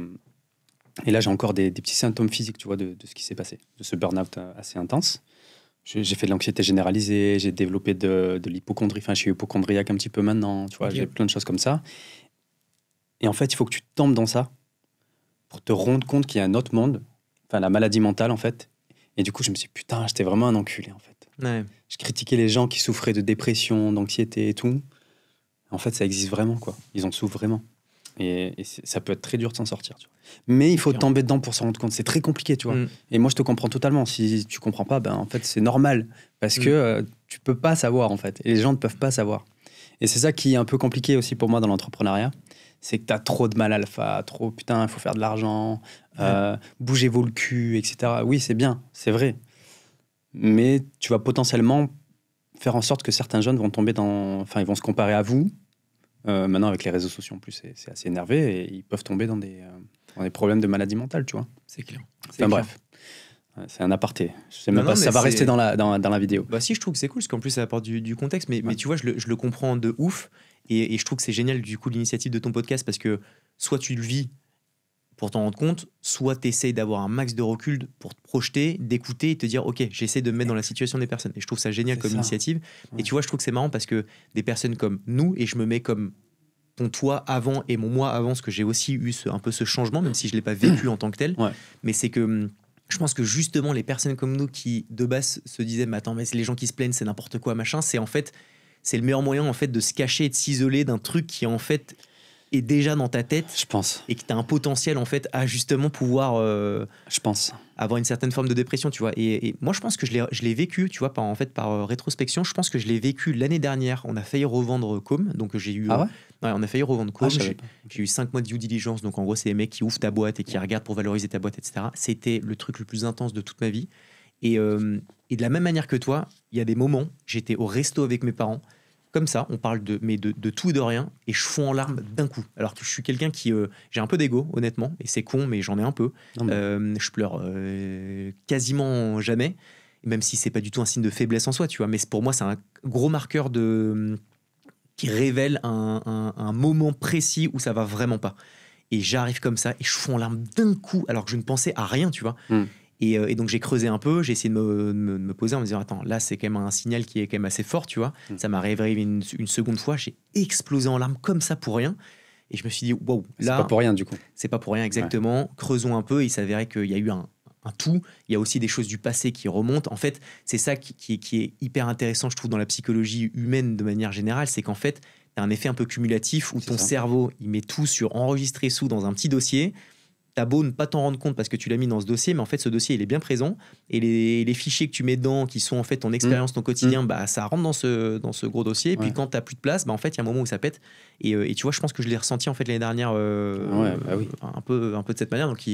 j'ai encore des petits symptômes physiques, tu vois, de ce qui s'est passé, de ce burn-out assez intense. J'ai fait de l'anxiété généralisée, j'ai développé de l'hypocondrie. Enfin, je suis hypocondriaque un petit peu maintenant, tu vois, j'ai plein de choses comme ça. Et en fait, il faut que tu tombes dans ça pour te rendre compte qu'il y a un autre monde, enfin, la maladie mentale, en fait. Et du coup, je me suis dit, putain, j'étais vraiment un enculé, en fait. Ouais. Je critiquais les gens qui souffraient de dépression, d'anxiété et tout. En fait, ça existe vraiment, quoi. Ils en souffrent vraiment. Et ça peut être très dur de s'en sortir, tu vois. Mais il faut tomber dedans pour s'en rendre compte. C'est très compliqué, tu vois. Et moi, je te comprends totalement. Si tu comprends pas, en fait, c'est normal. Parce que tu peux pas savoir, en fait. Et les gens ne peuvent pas savoir. Et c'est ça qui est un peu compliqué aussi pour moi dans l'entrepreneuriat. C'est que tu as trop de mal alpha, trop, putain, il faut faire de l'argent, bougez-vous le cul, etc. Oui, c'est bien, c'est vrai. mais tu vas potentiellement faire en sorte que certains jeunes vont tomber ils vont se comparer à vous. Maintenant, avec les réseaux sociaux en plus, c'est assez énervé et ils peuvent tomber dans des problèmes de maladie mentale, tu vois. C'est clair. Bref. C'est un aparté. Je sais même pas si ça va rester dans la vidéo. Bah si, je trouve que c'est cool, parce qu'en plus, ça apporte du contexte. Mais tu vois, je le comprends de ouf. Et je trouve que c'est génial, du coup, l'initiative de ton podcast, parce que soit tu le vis pour t'en rendre compte, soit tu essayes d'avoir un max de recul pour te projeter, d'écouter et te dire, OK, j'essaie de me mettre dans la situation des personnes. Et je trouve ça génial comme initiative. Ouais. Et tu vois, je trouve que c'est marrant parce que des personnes comme nous, et je me mets comme ton toi avant et mon moi avant, parce que j'ai aussi eu un peu ce changement, même si je ne l'ai pas vécu en tant que tel. Ouais. Mais c'est que je pense que justement, les personnes comme nous qui, de base, se disaient, mais attends, mais les gens qui se plaignent, c'est n'importe quoi, machin, c'est en fait, c'est le meilleur moyen en fait de se cacher et de s'isoler d'un truc qui en fait est déjà dans ta tête, je pense, et que tu as un potentiel en fait à justement pouvoir je pense avoir une certaine forme de dépression, tu vois. Et moi je pense que je l'ai vécu, tu vois, par rétrospection. Je pense que je l'ai vécu l'année dernière. On a failli revendre Com, donc j'ai eu on a failli revendre Com. J'ai eu 5 mois de due diligence, donc en gros c'est les mecs qui ouvrent ta boîte et qui regardent pour valoriser ta boîte, etc. C'était le truc le plus intense de toute ma vie. Et de la même manière que toi, il y a des moments, j'étais au resto avec mes parents, comme ça, on parle de tout et de rien, et je fonds en larmes d'un coup. Alors que je suis quelqu'un qui... j'ai un peu d'ego, honnêtement, et c'est con, mais j'en ai un peu. Je pleure quasiment jamais, même si c'est pas du tout un signe de faiblesse en soi, tu vois. Mais pour moi, c'est un gros marqueur qui révèle un moment précis où ça va vraiment pas. Et j'arrive comme ça, et je fonds en larmes d'un coup, alors que je ne pensais à rien, tu vois. Et donc j'ai creusé un peu, j'ai essayé de me poser en me disant attends, là c'est quand même un signal qui est quand même assez fort, tu vois. Ça m'a réveillé une seconde fois, j'ai explosé en larmes comme ça pour rien, et je me suis dit waouh, là c'est pas pour rien du coup. C'est pas pour rien, exactement. Ouais. Creusons un peu, et il s'avérait qu'il y a eu un tout. Il y a aussi des choses du passé qui remontent. En fait, c'est ça qui est hyper intéressant, je trouve, dans la psychologie humaine de manière générale, c'est qu'en fait t'as un effet un peu cumulatif où ton cerveau il met tout sur enregistrer sous dans un petit dossier. T'as beau ne pas t'en rendre compte parce que tu l'as mis dans ce dossier, mais en fait ce dossier il est bien présent, et les fichiers que tu mets dedans qui sont en fait ton expérience, ton quotidien, bah ça rentre dans ce gros dossier. Et puis quand t'as plus de place, bah en fait il y a un moment où ça pète, et tu vois, je pense que je l'ai ressenti en fait l'année dernière un peu de cette manière. Donc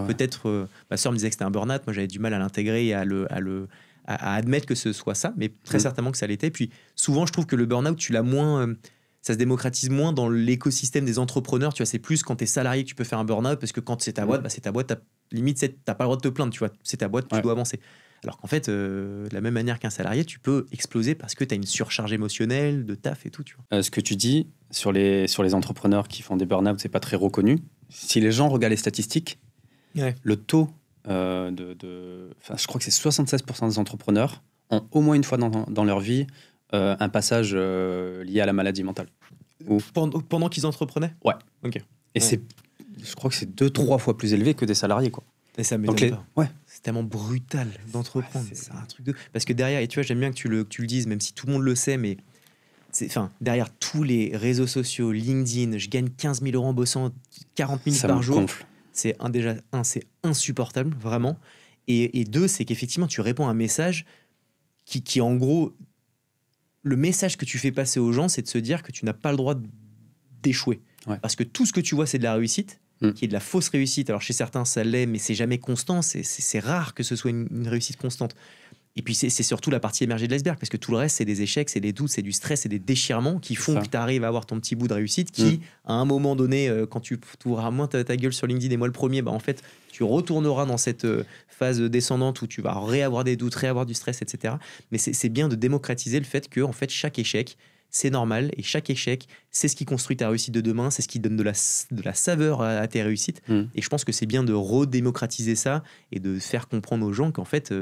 peut-être ma soeur me disait que c'était un burn-out, moi j'avais du mal à l'intégrer et à admettre que ce soit ça, mais très certainement que ça l'était. Puis souvent je trouve que le burn-out tu l'as moins... ça se démocratise moins dans l'écosystème des entrepreneurs, tu vois. C'est plus quand t'es salarié que tu peux faire un burn-out, parce que quand c'est ta boîte, c'est ta boîte, limite t'as pas le droit de te plaindre, tu vois. C'est ta boîte, tu dois avancer. Alors qu'en fait, de la même manière qu'un salarié, tu peux exploser parce que t'as une surcharge émotionnelle de taf et tout, tu vois. Ce que tu dis sur les entrepreneurs qui font des burn-out, c'est pas très reconnu. Si les gens regardent les statistiques, le taux je crois que c'est 76% des entrepreneurs ont au moins une fois dans leur vie un passage lié à la maladie mentale. Pendant qu'ils entreprenaient ? Ouais. Ok. Et je crois que c'est 2-3 fois plus élevé que des salariés, quoi. Et ça m'étonne pas. Ouais. C'est tellement brutal d'entreprendre. C'est un truc de... Parce que derrière, et tu vois, j'aime bien que tu le dises, même si tout le monde le sait, mais derrière tous les réseaux sociaux, LinkedIn, je gagne 15 000 € en bossant 40 minutes par jour. Gonfle. C'est c'est insupportable, vraiment. Et deux, c'est qu'effectivement, tu réponds à un message qui en gros... Le message que tu fais passer aux gens, c'est de se dire que tu n'as pas le droit d'échouer. Ouais. Parce que tout ce que tu vois, c'est de la réussite, qui est de la fausse réussite. Alors chez certains, ça l'est, mais c'est jamais constant. C'est rare que ce soit une réussite constante. Et puis c'est surtout la partie émergée de l'iceberg, parce que tout le reste, c'est des échecs, c'est des doutes, c'est du stress, c'est des déchirements qui font que tu arrives à avoir ton petit bout de réussite qui, à un moment donné, quand tu ouvriras moins ta gueule sur LinkedIn, et moi le premier, bah en fait, tu retourneras dans cette phase descendante où tu vas réavoir des doutes, réavoir du stress, etc. Mais c'est bien de démocratiser le fait que en fait, chaque échec, c'est normal, et chaque échec, c'est ce qui construit ta réussite de demain, c'est ce qui donne de la saveur à tes réussites. Et je pense que c'est bien de redémocratiser ça et de faire comprendre aux gens qu'en fait...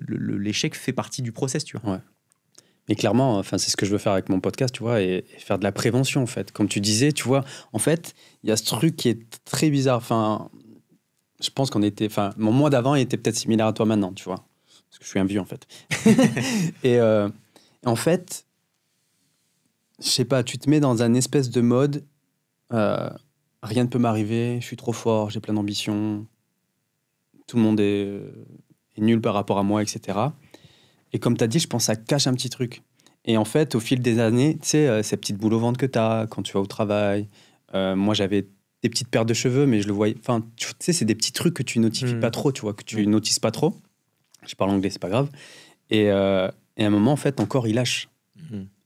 l'échec fait partie du process, tu vois. Ouais. Mais clairement, c'est ce que je veux faire avec mon podcast, tu vois, et faire de la prévention, en fait. Comme tu disais, tu vois, en fait, il y a ce truc qui est très bizarre. Je pense mon moi d'avant, il était peut-être similaire à toi maintenant, tu vois, parce que je suis un vieux, en fait. Et en fait, je sais pas, tu te mets dans un espèce de mode, rien ne peut m'arriver, je suis trop fort, j'ai plein d'ambition, tout le monde est nul par rapport à moi, etc. Et comme tu as dit, je pense que ça cache un petit truc. Et en fait, au fil des années, tu sais, ces petites boules au ventre que tu as quand tu vas au travail. Moi, j'avais des petites paires de cheveux, mais je le voyais. Enfin, tu sais, c'est des petits trucs que tu notifies pas trop, tu vois, que tu notices pas trop. Je parle anglais, c'est pas grave. Et à un moment, en fait, ton corps, il lâche.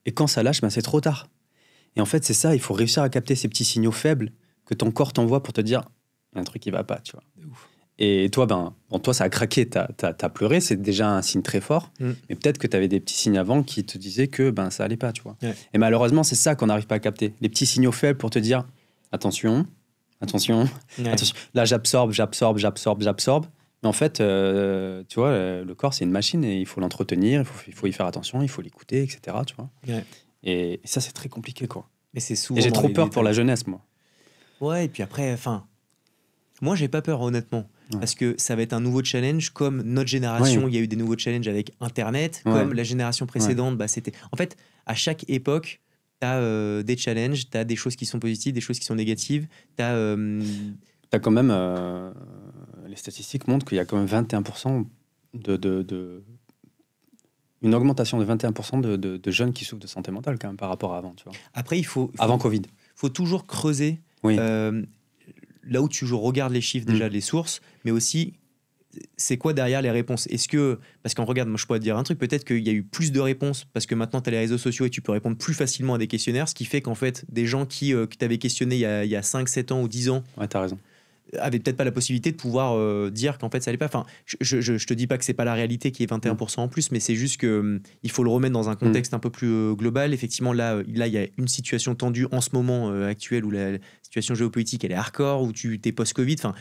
Et quand ça lâche, c'est trop tard. Et en fait, c'est ça, il faut réussir à capter ces petits signaux faibles que ton corps t'envoie pour te dire, il y a un truc qui va pas, tu vois. Et toi, toi, ça a craqué, t'as pleuré, c'est déjà un signe très fort. Mais peut-être que tu avais des petits signes avant qui te disaient que ça allait pas, tu vois. Ouais. Et malheureusement, c'est ça qu'on n'arrive pas à capter. Les petits signaux faibles pour te dire, attention. Ouais. Là, j'absorbe. Mais en fait, tu vois, le corps, c'est une machine et il faut l'entretenir, il faut y faire attention, il faut l'écouter, etc. Tu vois. Ouais. Et ça, c'est très compliqué, quoi. Mais c'est souvent. Et j'ai dans trop les peur détails. pour la jeunesse, moi. Ouais, et puis après, moi, j'ai pas peur, honnêtement. Ouais. Parce que ça va être un nouveau challenge, comme notre génération, Ouais. il y a eu des nouveaux challenges avec Internet, Ouais. comme la génération précédente, c'était... En fait, à chaque époque, tu as des challenges, tu as des choses qui sont positives, des choses qui sont négatives, tu as... T'as quand même... les statistiques montrent qu'il y a quand même 21% une augmentation de 21% de jeunes qui souffrent de santé mentale, quand même, par rapport à avant, tu vois. Après, Avant Covid. faut toujours creuser Oui. là où tu regardes les chiffres, déjà, les sources, mais aussi... C'est quoi derrière les réponses? Est-ce que, parce qu'on regarde, moi je pourrais te dire un truc, peut-être qu'il y a eu plus de réponses parce que maintenant tu as les réseaux sociaux et tu peux répondre plus facilement à des questionnaires, ce qui fait qu'en fait, des gens qui t'avaient questionné il y a 5, 7 ans ou 10 ans, Ouais, t'as raison. avaient peut-être pas la possibilité de pouvoir dire qu'en fait ça allait pas. Enfin, je te dis pas que c'est pas la réalité qui est 21% en plus, mais c'est juste que il faut le remettre dans un contexte un peu plus global. Effectivement, là, il y a une situation tendue en ce moment actuelle où la situation géopolitique elle est hardcore, où tu t'es post-Covid. Enfin,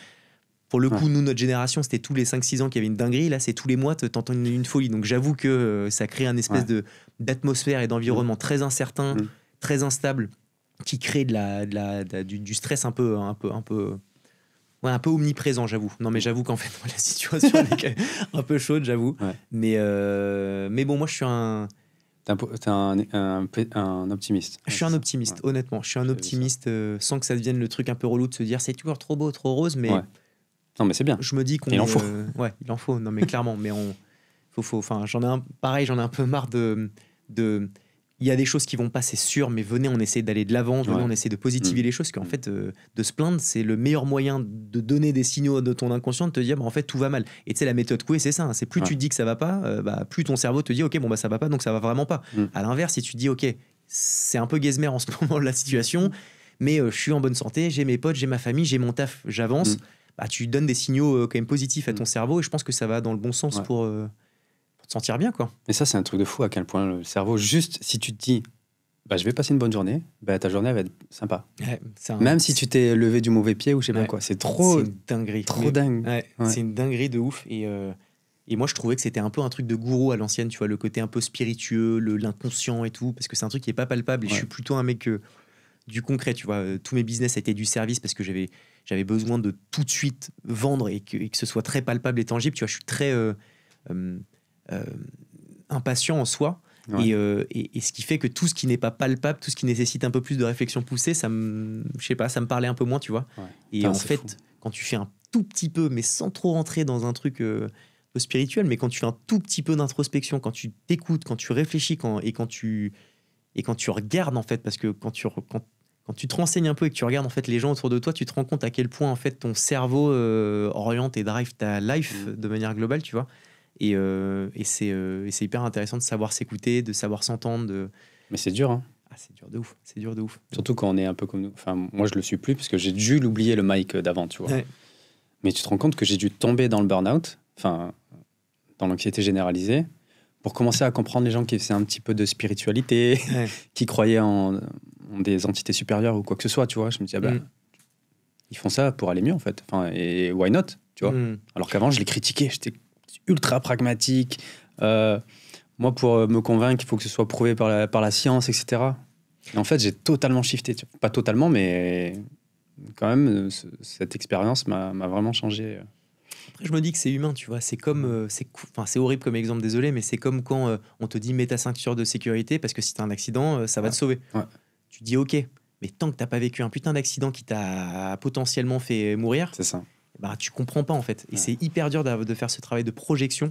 pour le coup, nous, notre génération, c'était tous les 5-6 ans qu'il y avait une dinguerie. Là, c'est tous les mois, t'entends une folie. Donc, j'avoue que ça crée un espèce d'atmosphère et d'environnement très incertain, très instable, qui crée du stress un peu omniprésent, j'avoue. Non, mais j'avoue qu'en fait, la situation est un peu chaude, j'avoue. Ouais. Mais bon, moi, je suis un... T'es un optimiste. Je suis un optimiste, honnêtement. Je suis un optimiste sans que ça devienne le truc un peu relou de se dire c'est toujours trop beau, trop rose, mais... Ouais. Non, mais c'est bien. Je me dis qu'on il en faut. Ouais, il en faut. Non, mais clairement. Mais enfin, j'en ai un peu marre de. Il y a des choses qui vont pas, c'est sûr. Mais venez, on essaie d'aller de l'avant. Venez, on essaie de positiver les choses. Qu'en fait, de se plaindre, c'est le meilleur moyen de donner des signaux de ton inconscient, de te dire, en fait, tout va mal. Et tu sais, la méthode Coué, c'est ça. C'est plus tu te dis que ça va pas, plus ton cerveau te dit, ok, ça va pas, donc ça va vraiment pas. À l'inverse, si tu te dis, ok, c'est un peu gazmer en ce moment la situation, mais je suis en bonne santé, j'ai mes potes, j'ai ma famille, j'ai mon taf, j'avance. Tu donnes des signaux quand même positifs à ton cerveau et je pense que ça va dans le bon sens pour te sentir bien, quoi. Et ça, c'est un truc de fou à quel point le cerveau, juste si tu te dis je vais passer une bonne journée, ta journée elle va être sympa. Ouais, même si tu t'es levé du mauvais pied ou je sais pas quoi, c'est trop... C'est une dinguerie. dingue. Ouais. C'est une dinguerie de ouf. Et moi, je trouvais que c'était un peu un truc de gourou à l'ancienne, tu vois, le côté un peu spiritueux, l'inconscient et tout, parce que c'est un truc qui est pas palpable. Et je suis plutôt un mec du concret, tu vois. Tous mes business a été du service parce que j'avais besoin de tout de suite vendre et que ce soit très palpable et tangible. Tu vois, je suis très impatient en soi. Ouais. Et ce qui fait que tout ce qui n'est pas palpable, tout ce qui nécessite un peu plus de réflexion poussée, ça me parlait un peu moins, tu vois. Ouais. Et en fait, quand tu fais un tout petit peu, mais sans trop rentrer dans un truc spirituel, mais quand tu fais un tout petit peu d'introspection, quand tu t'écoutes, quand tu réfléchis, quand tu regardes, en fait, parce que quand tu te renseignes un peu et que tu regardes en fait les gens autour de toi, tu te rends compte à quel point en fait ton cerveau oriente et drive ta life de manière globale, tu vois. Et c'est hyper intéressant de savoir s'écouter, de savoir s'entendre. Mais c'est dur, hein. Ah, c'est dur de ouf. Surtout quand on est un peu comme nous. Enfin, moi, je le suis plus parce que j'ai dû l'oublier le Mike d'avant, tu vois. Ouais. Mais tu te rends compte que j'ai dû tomber dans le burn-out, enfin, dans l'anxiété généralisée, pour commencer à comprendre les gens qui faisaient un petit peu de spiritualité, qui croyaient en des entités supérieures ou quoi que ce soit, tu vois. Je me disais, ils font ça pour aller mieux, en fait. Enfin, et why not, tu vois. Alors qu'avant, je les critiquais, j'étais ultra pragmatique. Moi, pour me convaincre, il faut que ce soit prouvé par la science, etc. Et en fait, j'ai totalement shifté. Pas totalement, mais quand même, cette expérience m'a vraiment changé. Après, je me dis que c'est humain, tu vois. C'est comme, c'est horrible comme exemple, désolé, mais c'est comme quand on te dit mets ta ceinture de sécurité parce que si t'as un accident, ça va te sauver. Ouais. Tu dis ok, mais tant que t'as pas vécu un putain d'accident qui t'a potentiellement fait mourir, c'est ça. Tu comprends pas en fait. Et c'est hyper dur de faire ce travail de projection,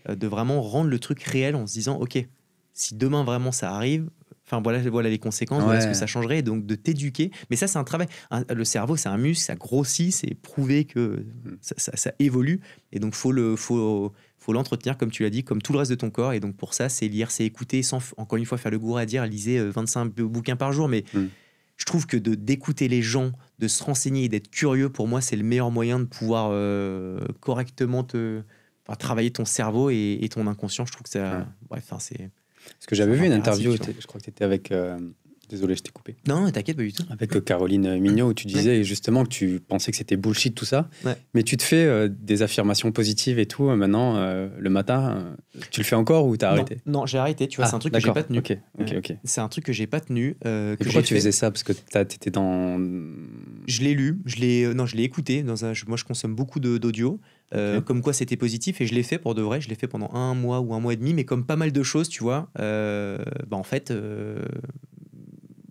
de vraiment rendre le truc réel en se disant ok, si demain vraiment ça arrive, Enfin, voilà les conséquences, voilà ce que ça changerait. Donc, de t'éduquer. Mais ça, c'est un travail. Le cerveau, c'est un muscle, ça grossit, c'est prouvé que ça évolue. Et donc, faut l'entretenir, comme tu l'as dit, comme tout le reste de ton corps. Et donc, pour ça, c'est lire, c'est écouter, sans, encore une fois, faire le gourou à dire, lisez 25 bouquins par jour. Mais je trouve que d'écouter les gens, de se renseigner et d'être curieux, pour moi, c'est le meilleur moyen de pouvoir correctement travailler ton cerveau et ton inconscient. Je trouve que ça... Bref, c'est... Parce que j'avais vu une interview, je crois que tu étais avec... Désolé, je t'ai coupé. Non, t'inquiète, pas du tout. Avec Caroline Mignot, où tu disais justement que tu pensais que c'était bullshit tout ça. Mais tu te fais des affirmations positives et tout. Maintenant, le matin, tu le fais encore ou t'as arrêté? Non, j'ai arrêté. Tu vois, c'est un truc que j'ai pas tenu. Ok. C'est un truc que j'ai pas tenu. Et pourquoi tu faisais ça? Parce que t'étais dans... Je l'ai lu. Je l'ai écouté. Moi, je consomme beaucoup d'audio. Comme quoi c'était positif, et je l'ai fait pour de vrai. Je l'ai fait pendant 1 mois ou 1 mois et demi. Mais comme pas mal de choses, tu vois, en fait...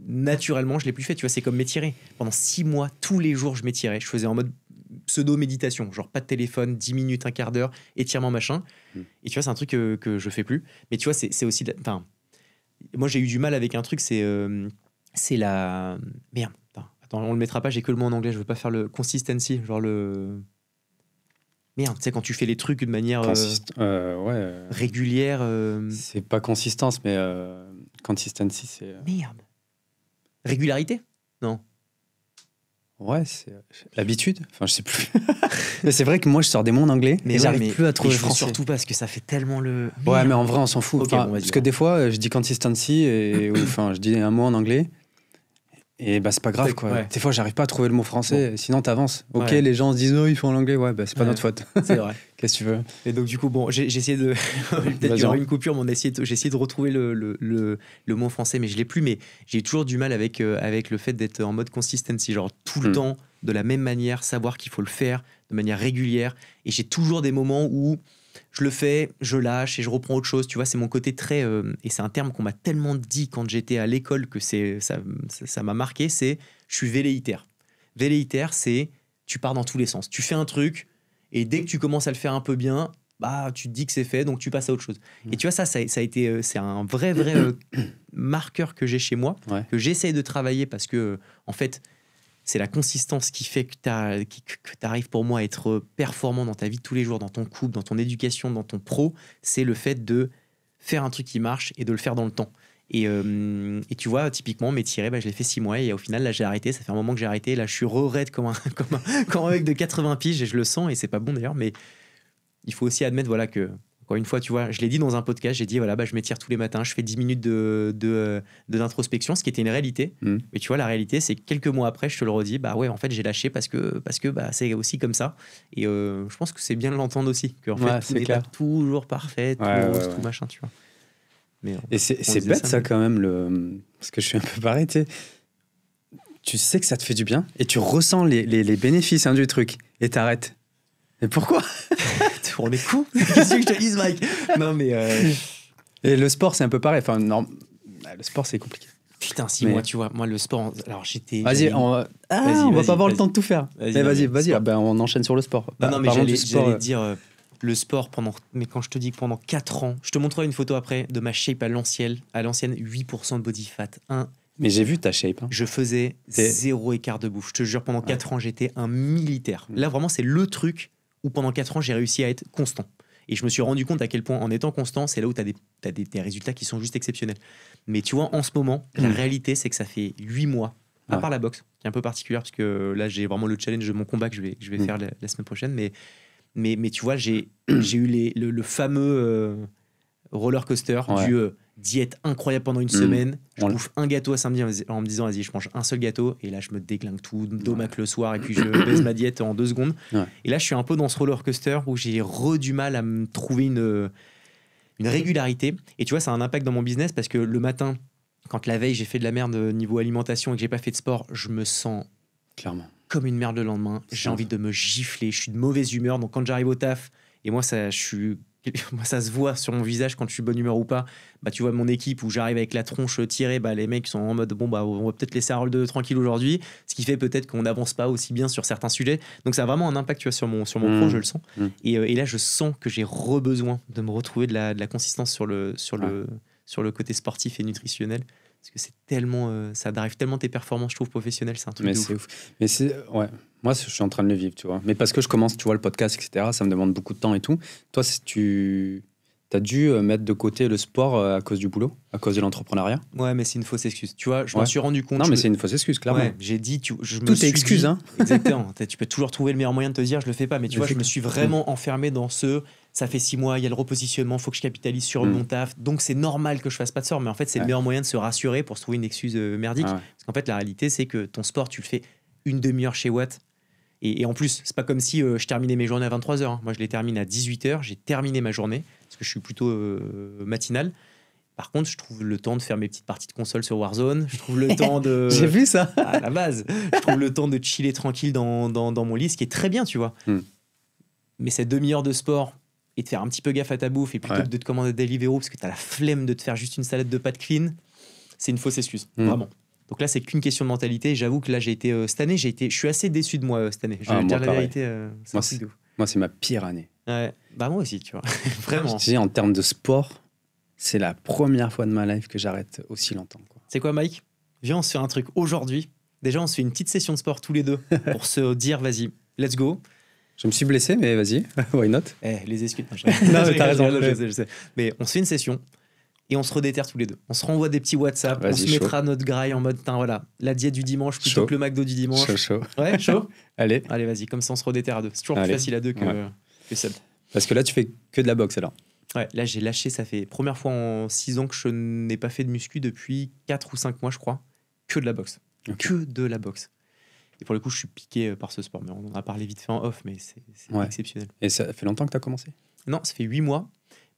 naturellement, je l'ai plus fait. Tu vois, c'est comme m'étirer. Pendant 6 mois, tous les jours, je m'étirais. Je faisais en mode pseudo-méditation, genre pas de téléphone, 10 minutes, un quart d'heure, étirement, machin. Et tu vois, c'est un truc que je fais plus. Mais tu vois, c'est aussi... Enfin, moi, j'ai eu du mal avec un truc, c'est la... Merde, attends, on le mettra pas, j'ai que le mot en anglais, je veux pas faire le consistency, genre le... Merde, tu sais, quand tu fais les trucs de manière régulière... C'est pas consistance, mais consistency, c'est... Merde. Régularité? Non. Ouais, c'est l'habitude. Enfin, je sais plus. Mais c'est vrai que moi, je sors des mots en anglais, mais j'arrive plus à trouver le français. Surtout parce que ça fait tellement le... Ouais, mais en vrai, on s'en fout. Okay, parce que des fois, je dis consistency ou je dis un mot en anglais. Et c'est pas grave, quoi. Des fois, j'arrive pas à trouver le mot français, sinon t'avances. Ok, les gens se disent, oh, ils font l'anglais, c'est pas notre faute. C'est vrai. Qu'est-ce que tu veux? Et donc, du coup, j'ai essayé de. Peut-être qu'il y aura une coupure, mais j'ai essayé de retrouver le mot français, mais je l'ai plus. Mais j'ai toujours du mal avec le fait d'être en mode consistency, genre tout le temps, de la même manière, savoir qu'il faut le faire de manière régulière. Et j'ai toujours des moments où je le fais, je lâche et je reprends autre chose. Tu vois, c'est mon côté très... et c'est un terme qu'on m'a tellement dit quand j'étais à l'école que ça m'a marqué, c'est je suis velléitaire. Velléitaire, c'est tu pars dans tous les sens. Tu fais un truc et dès que tu commences à le faire un peu bien, tu te dis que c'est fait, donc tu passes à autre chose. Et tu vois, ça a été... c'est un vrai marqueur que j'ai chez moi, que j'essaye de travailler parce que, en fait... C'est la consistance qui fait que tu arrives pour moi à être performant dans ta vie de tous les jours, dans ton couple, dans ton éducation, dans ton pro. C'est le fait de faire un truc qui marche et de le faire dans le temps. Et tu vois, typiquement, m'étirer, je l'ai fait 6 mois et au final, là, j'ai arrêté. Ça fait un moment que j'ai arrêté. Là, je suis raide comme un mec de 80 piges et je le sens et c'est pas bon d'ailleurs. Mais il faut aussi admettre que... Encore une fois, tu vois, je l'ai dit dans un podcast, j'ai dit, je m'étire tous les matins, je fais 10 minutes d'introspection, ce qui était une réalité. Mais tu vois, la réalité, c'est que quelques mois après, je te le redis, en fait, j'ai lâché parce que c'est aussi comme ça. Et je pense que c'est bien de l'entendre aussi, qu'en fait, tout n'est pas toujours parfait, tout machin, tu vois. Mais, et c'est bête, ça, quand même, parce que je suis un peu pareil, tu sais que ça te fait du bien et tu ressens les bénéfices du truc et t'arrêtes. Et pourquoi? On est fous. Qu'est-ce que je te dise, Mike? Non, mais... Et le sport, c'est un peu pareil. Enfin, non, le sport, c'est compliqué. Putain, si, moi, tu vois, le sport... Alors, j'étais... Vas-y, on va pas avoir le temps de tout faire. Vas-y. On enchaîne sur le sport. Non, mais j'allais te dire... Le sport, mais quand je te dis que pendant 4 ans... Je te montrerai une photo après de ma shape à l'ancienne, 8% de body fat. Mais j'ai vu ta shape. Je faisais 0 écart de bouffe. Je te jure, pendant 4 ans, j'étais un militaire. Là, vraiment, c'est le truc où pendant 4 ans, j'ai réussi à être constant. Et je me suis rendu compte à quel point, en étant constant, c'est là où tu as des résultats qui sont juste exceptionnels. Mais tu vois, en ce moment, la réalité, c'est que ça fait 8 mois, à part la boxe, qui est un peu particulière, parce que là, j'ai vraiment le challenge de mon combat que je vais faire la semaine prochaine. Mais tu vois, j'ai eu le fameux roller coaster du... diète incroyable pendant une semaine, je bouffe un gâteau à samedi en me disant vas-y, je mange un seul gâteau et là je me déglingue tout, domac le soir et puis je baisse ma diète en 2 secondes. Et là je suis un peu dans ce roller coaster où j'ai du mal à me trouver une régularité. Et tu vois, ça a un impact dans mon business parce que le matin, quand la veille j'ai fait de la merde niveau alimentation et que j'ai pas fait de sport, je me sens clairement comme une merde le lendemain. J'ai envie de me gifler, je suis de mauvaise humeur. Donc quand j'arrive au taf, et moi ça se voit sur mon visage quand je suis de bonne humeur ou pas. Tu vois mon équipe où j'arrive avec la tronche tirée, les mecs sont en mode on va peut-être laisser Harold tranquille aujourd'hui, ce qui fait peut-être qu'on n'avance pas aussi bien sur certains sujets. Donc ça a vraiment un impact, tu vois, sur mon pro, je le sens. Et là je sens que j'ai besoin de me retrouver de la consistance sur le côté sportif et nutritionnel. parce que c'est tellement, ça drive tellement tes performances, je trouve, professionnelles, c'est un truc Mais de c'est ouf. ouf. Mais ouais. Moi, je suis en train de le vivre, tu vois. Mais parce que je commence, tu vois, le podcast, etc., ça me demande beaucoup de temps et tout. Toi, si tu as dû mettre de côté le sport à cause du boulot, à cause de l'entrepreneuriat. Ouais, mais c'est une fausse excuse. Tu vois, je m'en suis rendu compte. Non, mais c'est une fausse excuse, clairement. Ouais, j'ai dit, je me Tout suis est excuse, dit, hein. Exactement. Tu peux toujours trouver le meilleur moyen de te dire, je le fais pas. Mais tu vois, je me suis vraiment enfermé dans ça fait 6 mois, il y a le repositionnement, faut que je capitalise sur mon taf. Donc c'est normal que je fasse pas de sport. Mais en fait, c'est le meilleur moyen de se rassurer pour se trouver une excuse merdique. Parce qu'en fait, la réalité, c'est que ton sport, tu le fais une demi-heure chez Watt. Et en plus, c'est pas comme si je terminais mes journées à 23h. Hein. Moi, je les termine à 18h. J'ai terminé ma journée parce que je suis plutôt matinal. Par contre, je trouve le temps de faire mes petites parties de console sur Warzone. Je trouve le temps de... J'ai vu ça. À la base. Je trouve le temps de chiller tranquille dans mon lit, ce qui est très bien, tu vois. Mais cette demi-heure de sport et de faire un petit peu gaffe à ta bouffe et plutôt que de te commander Deliveroo parce que tu as la flemme de te faire juste une salade de pâtes clean, c'est une fausse excuse. Vraiment. Donc là, c'est qu'une question de mentalité. Et j'avoue que là, cette année, je suis assez déçu de moi cette année. Je vais dire la vérité. Moi, c'est ma pire année. Ouais. Bah, moi aussi, tu vois. Vraiment. Je dis, en termes de sport, c'est la première fois de ma life que j'arrête aussi longtemps. C'est quoi, Mike? Viens, on se fait un truc aujourd'hui. Déjà, on se fait une petite session de sport tous les deux pour se dire, vas-y, let's go. Je me suis blessé, mais vas-y, why not? Les excuses. Non, mais t'as raison. Je sais. Mais on se fait une session. Et on se redéterre tous les deux. On se renvoie des petits WhatsApp. On se mettra notre graille en mode, voilà, la diète du dimanche plutôt que le McDo du dimanche. Chaud. Ouais, chaud. Allez, vas-y, comme ça on se redéterre à deux. C'est toujours plus facile à deux que seul. Parce que là, tu fais que de la boxe alors. Ouais, là j'ai lâché, ça fait première fois en 6 ans que je n'ai pas fait de muscu depuis 4 ou 5 mois, je crois. Que de la boxe. Okay. Que de la boxe. Et pour le coup, je suis piqué par ce sport. Mais on en a parlé vite fait en off, mais c'est exceptionnel. Et ça fait longtemps que tu as commencé? Non, ça fait 8 mois.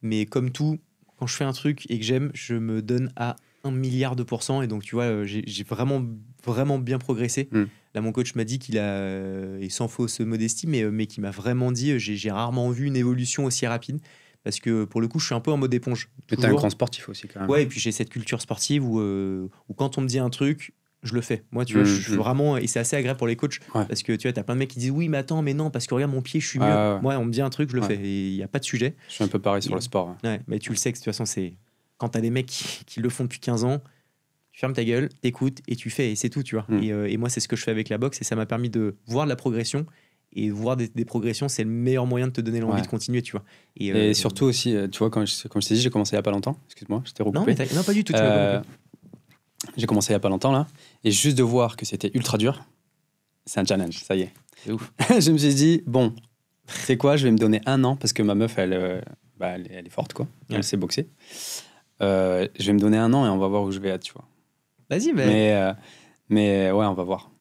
Mais comme tout, quand je fais un truc et que j'aime, je me donne à 1 milliard de %. Et donc, tu vois, j'ai vraiment, vraiment bien progressé. Là, mon coach m'a dit et sans fausse modestie, mais qui m'a vraiment dit, j'ai rarement vu une évolution aussi rapide. Parce que pour le coup, je suis un peu en mode éponge. Mais t'es un grand sportif aussi, quand même. Ouais, et puis j'ai cette culture sportive où quand on me dit un truc, je le fais. Moi, tu vois, je suis vraiment... Et c'est assez agréable pour les coachs. Parce que tu vois, t'as plein de mecs qui disent oui, mais attends, mais non, parce que regarde mon pied, je suis mieux. Moi, on me dit un truc, je le fais. Et il n'y a pas de sujet. Je suis un peu pareil sur le sport. Ouais, mais tu le sais que de toute façon, c'est quand t'as des mecs qui le font depuis 15 ans, tu fermes ta gueule, t'écoutes et tu fais. Et c'est tout, tu vois. Et moi, c'est ce que je fais avec la boxe. Et ça m'a permis de voir de la progression. Et voir des progressions, c'est le meilleur moyen de te donner l'envie de continuer, tu vois. Et surtout aussi, tu vois, comme je t'ai dit, j'ai commencé il n'y a pas longtemps. Excuse-moi, je t'ai recoupé. Non, pas du tout. Tu m'as j'ai commencé il n'y a pas longtemps, là. Et juste de voir que c'était ultra dur, c'est un challenge, ça y est. C'est ouf. Je me suis dit, bon, c'est quoi, je vais me donner 1 an, parce que ma meuf, elle est forte, quoi. Elle sait boxer. Je vais me donner 1 an et on va voir où je vais être, tu vois. Vas-y, mais ouais, on va voir.